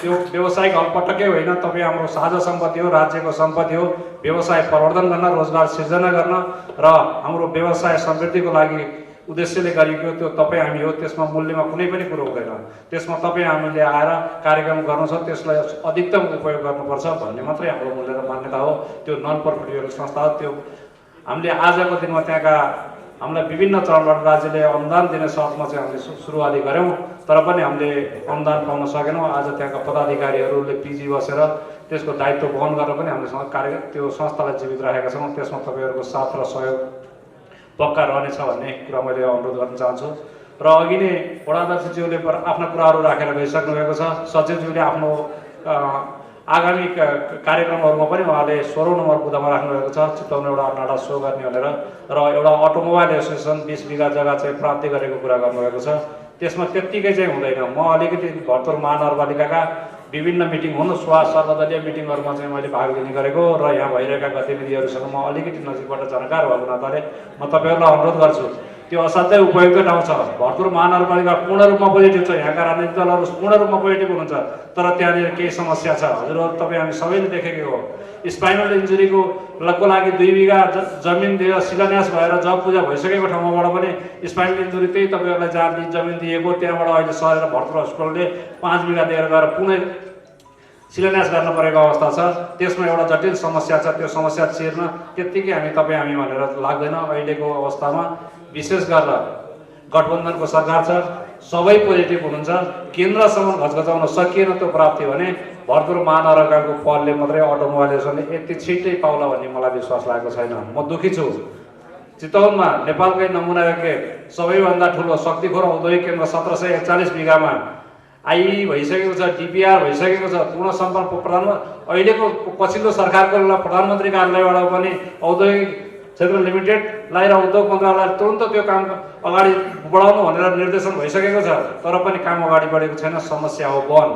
G: त्यो व्यावसायिक हल पटक्कै होइन। तपाईँ हाम्रो साझा सम्पत्ति हो, राज्यको सम्पत्ति हो। व्यवसाय प्रवर्धन गर्न, रोजगार सिर्जना गर्न र हाम्रो व्यवसाय समृद्धिको लागि उद्देश्यले गरिएको त्यो तपाईँ हामी हो। त्यसमा मूल्यमा कुनै पनि कुरो हुँदैन। त्यसमा तपाईँ हामीले आएर कार्यक्रम गर्नु छ, त्यसलाई अधिकतम उपयोग गर्नुपर्छ भन्ने मात्रै हाम्रो मूल्य र मान्यता हो। त्यो नन प्रफिटेबल संस्था हो। त्यो हामीले आजको दिनमा त्यहाँका हामीलाई विभिन्न चरणबाट राज्यले अनुदान दिने शर्तमा चाहिँ हामीले सुरुवाती गऱ्यौँ, तर पनि हामीले अनुदान पाउन सकेनौँ। आज त्यहाँका पदाधिकारीहरूले पिजी बसेर त्यसको दायित्व वहन गरेर पनि हामीले त्यो संस्थालाई जीवित राखेका छौँ। त्यसमा तपाईँहरूको साथ र सहयोग पक्का रहनेछ भन्ने कुरा मैले अनुरोध गर्न चाहन्छु। र अघि नै वडा अध्यक्षज्यूले आफ्ना कुराहरू राखेर गइसक्नु भएको छ। सचिवज्यूले आफ्नो आगामी कार्यक्रमहरूमा पनि उहाँले 16औं नम्बर बुँदामा राख्नुभएको छ चितवन एउटा नाडा सो गर्ने भनेर, र एउटा अटोमोबाइल एसोसिएसन 20 बिघा जग्गा चाहिँ प्राप्ति गरेको कुरा गर्नुभएको छ। त्यसमा त्यत्तिकै चाहिँ हुँदैन। म अलिकति भरतपुर महानगरपालिकाका विभिन्न मिटिङ हुन्, सर्वदलीय मिटिङहरूमा चाहिँ मैले भाग लिने गरेको र यहाँ भइरहेका गतिविधिहरूसँग म अलिकति नजिकबाट जानकार भएको नाताले म तपाईँहरूलाई अनुरोध गर्छु, त्यो असाध्यै उपयुक्त ठाउँ छ। भरतपुर महानगरपालिका पूर्ण रूपमा पोजिटिभ छ, यहाँका राजनीतिक दलहरू पूर्ण रूपमा पोजिटिभ हुनुहुन्छ, तर त्यहाँनिर केही समस्या छ। हजुरहरू तपाईँ हामी सबैले देखेकै हो, स्पाइनल इन्जुरीको लागि 2 बिघा जमिन दिएर शिलान्यास भएर जब पूजा भइसकेको ठाउँबाट पनि स्पाइनल इन्जुरी त्यही तपाईँहरूलाई जहाँ जमिन दिएको त्यहाँबाट अहिले सरेर भरतपुर हस्पिटलले 5 बिघा दिएर गएर पुनः शिलान्यास गर्न परेको अवस्था छ। त्यसमा एउटा जटिल समस्या छ, त्यो समस्या चिर्न त्यत्तिकै हामी भनेर लाग्दैन। अहिलेको अवस्थामा विशेष गरेर गठबन्धनको सरकार छ, सबै पोजिटिभ हुनुहुन्छ। केन्द्रसम्म घचघचाउन सकिएन त्यो प्राप्ति भने भरतपुर महानगरपालिकाको पलले मात्रै अटोमोबाइल एसोसिएसनले यति छिट्टै पाउला भन्ने मलाई विश्वास लागेको छैन। म दुखी छु। चितवनमा नेपालकै नमुना योग्य सबैभन्दा ठुलो शक्तिखोर औद्योगिक केन्द्र 1741 बिघामा आइई भइसकेको छ, डिपिआर भइसकेको छ, पूर्ण सम्पन्न अहिलेको पछिल्लो सरकारको प्रधानमन्त्री कार्यालयबाट पनि औद्योगिक क्षेत्र लिमिटेडलाई र उद्योग मन्त्रालयलाई तुरन्त त्यो काम अगाडि बढाउनु भनेर निर्देशन भइसकेको छ, तर पनि काम अगाडि बढेको छैन। समस्या हो वन।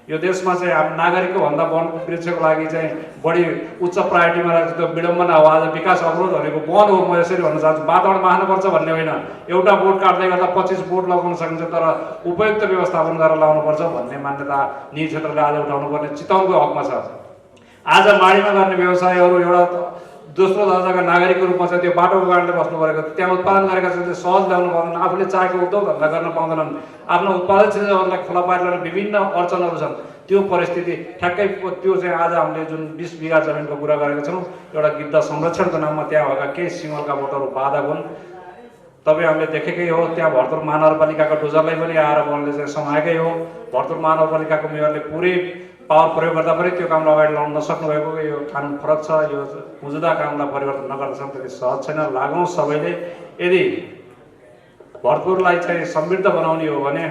G: यो देशमा चाहिँ अब नागरिकको भन्दा वन वृक्षको लागि चाहिँ बढी उच्च प्रायोरिटीमा राखेको त्यो विडम्बना हो। आज विकास अवरोध भनेको वन हो। म यसरी भन्न चाहन्छु, वातावरण मार्नुपर्छ भन्ने होइन, एउटा बोट काट्दै गर्दा 25 बोट लगाउन सकिन्छ, तर उपयुक्त व्यवस्थापन गरेर लगाउनुपर्छ भन्ने मान्यता निजी क्षेत्रले आज उठाउनु पर्ने चितवनको हकमा छ। आज माडीमा गर्ने व्यवसायहरू एउटा दोस्रो दर्जाका नागरिकको रूपमा चाहिँ त्यो बाटोको कारणले बस्नु परेको, त्यहाँ उत्पादन गरेका चाहिँ सहज ल्याउनु पाउँदैन, आफूले चाहेको उद्योग धन्दा गर्न पाउँदैनन्, आफ्नो उत्पादन चिजहरूलाई खुला पारेर विभिन्न अडचनहरू छन्। त्यो परिस्थिति ठ्याक्कै त्यो चाहिँ आज हामीले जुन 20 बिघा जमिनको कुरा गरेका छौँ, एउटा गिद्ध संरक्षणको नाममा त्यहाँ भएका केही सिमलका बोटहरू बाधक हुन्। तपाईँ हामीले देखेकै हो, त्यहाँ भरतपुर महानगरपालिकाको डोजरलाई पनि आएर वनले चाहिँ समाएकै हो। भरतपुर महानगरपालिकाको मेयरले पुरै पावर प्रयोग गर्दा पनि त्यो कामलाई अगाडि ल्याउन नसक्नु भएको, यो कानुन फरक छ। यो मौजुदा कामलाई परिवर्तन नगर्दैछन्, त्यति सहज छैन। लागौँ सबैले। यदि भरतपुरलाई चाहिँ समृद्ध बनाउने हो भने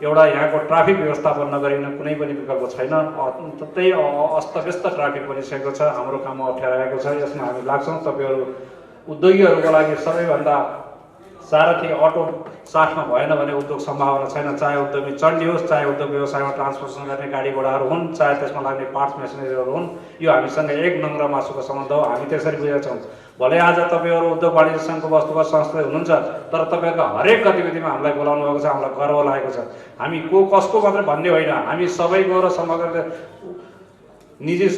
G: एउटा यहाँको ट्राफिक व्यवस्थापन नगरिन कुनै पनि विकल्प छैन। त्यही अस्तव्यस्त ट्राफिक बनिसकेको छ, हाम्रो काम अप्ठ्यारो छ। यसमा हामी लाग्छौँ। तपाईँहरू उद्योगीहरूको लागि सबैभन्दा सारथी अटो साथमा भएन भने उद्योग सम्भावना छैन। चाहे उद्योमी चण्डी होस्, चाहे उद्योग व्यवसायमा ट्रान्सपोर्टेसन गर्ने गाडी घोडाहरू हुन्, चाहे त्यसमा लाग्ने पार्ट्स मेसिनरीहरू हुन्, यो हामीसँग एक नङ र मासुको सम्बन्ध हो। हामी त्यसरी बुझेका छौँ। भले आज तपाईँहरू उद्योग वाणिज्य सङ्घको वस्तुगत संस्था हुनुहुन्छ, तर तपाईँहरूको हरेक गतिविधिमा हामीलाई बोलाउनु भएको छ, हामीलाई गर्व लागेको छ। हामी को कसको मात्रै भन्ने होइन, हामी सबैको र समग्र निजी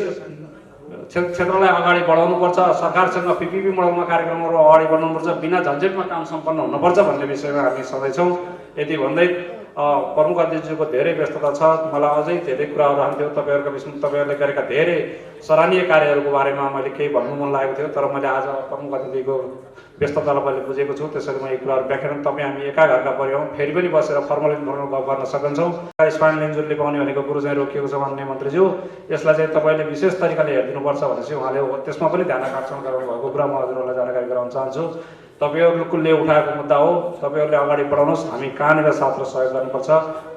G: क्षेत्रलाई अगाडि बढाउनुपर्छ। सरकारसँग पिपिपी मोडलमा कार्यक्रमहरू अगाडि बढाउनुपर्छ, बिना झन्झटमा काम सम्पन्न हुनुपर्छ भन्ने विषयमा हामी सधैँ छौँ। यति भन्दै प्रमुख अध्यक्षज्यूको धेरै व्यस्तता छ, मलाई अझै धेरै कुराहरू रहन्थ्यो। तपाईँहरूको बिचमा तपाईँहरूले गरेका धेरै सराहनीय कार्यहरूको बारेमा मैले केही भन्नु मन लागेको थियो, तर मैले आज प्रमुख अतिथिको व्यस्ततालाई मैले बुझेको छु। त्यसरी म यी कुराहरू व्याख्यान तपाईँ हामी एका घरका परियौँ, फेरि पनि बसेर फर्मल इन्फर्मल गफ गर्न सक्छौँ। स्पाइनल इन्जुरीले पाउने भनेको कुरो चाहिँ रोकिएको छ माननीय मन्त्रीज्यू, यसलाई चाहिँ तपाईँले विशेष तरिकाले हेरिदिनुपर्छ भनेपछि उहाँले त्यसमा पनि ध्यान आकर्षण गराउनु भएको कुरा म हजुरहरूलाई जानकारी गराउन चाहन्छु। तपाईँहरूले उठाएको मुद्दा हो, तपाईँहरूले अगाडि बढाउनुहोस्, हामी कहाँनिर साथ र सहयोग गर्नुपर्छ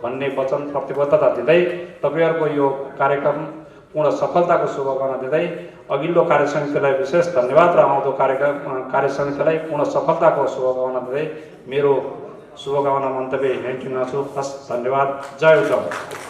G: भन्ने वचन प्रतिबद्धता दिँदै तपाईँहरूको यो कार्यक्रम पूर्ण सफलताको शुभकामना दिँदै अघिल्लो कार्यसमितिलाई विशेष धन्यवाद र आउँदो कार्यसमितिलाई पूर्ण सफलताको शुभकामना दिँदै मेरो शुभकामना मन्तव्य यहीँ टिप्दछु। हस्, धन्यवाद। जय उद्धव।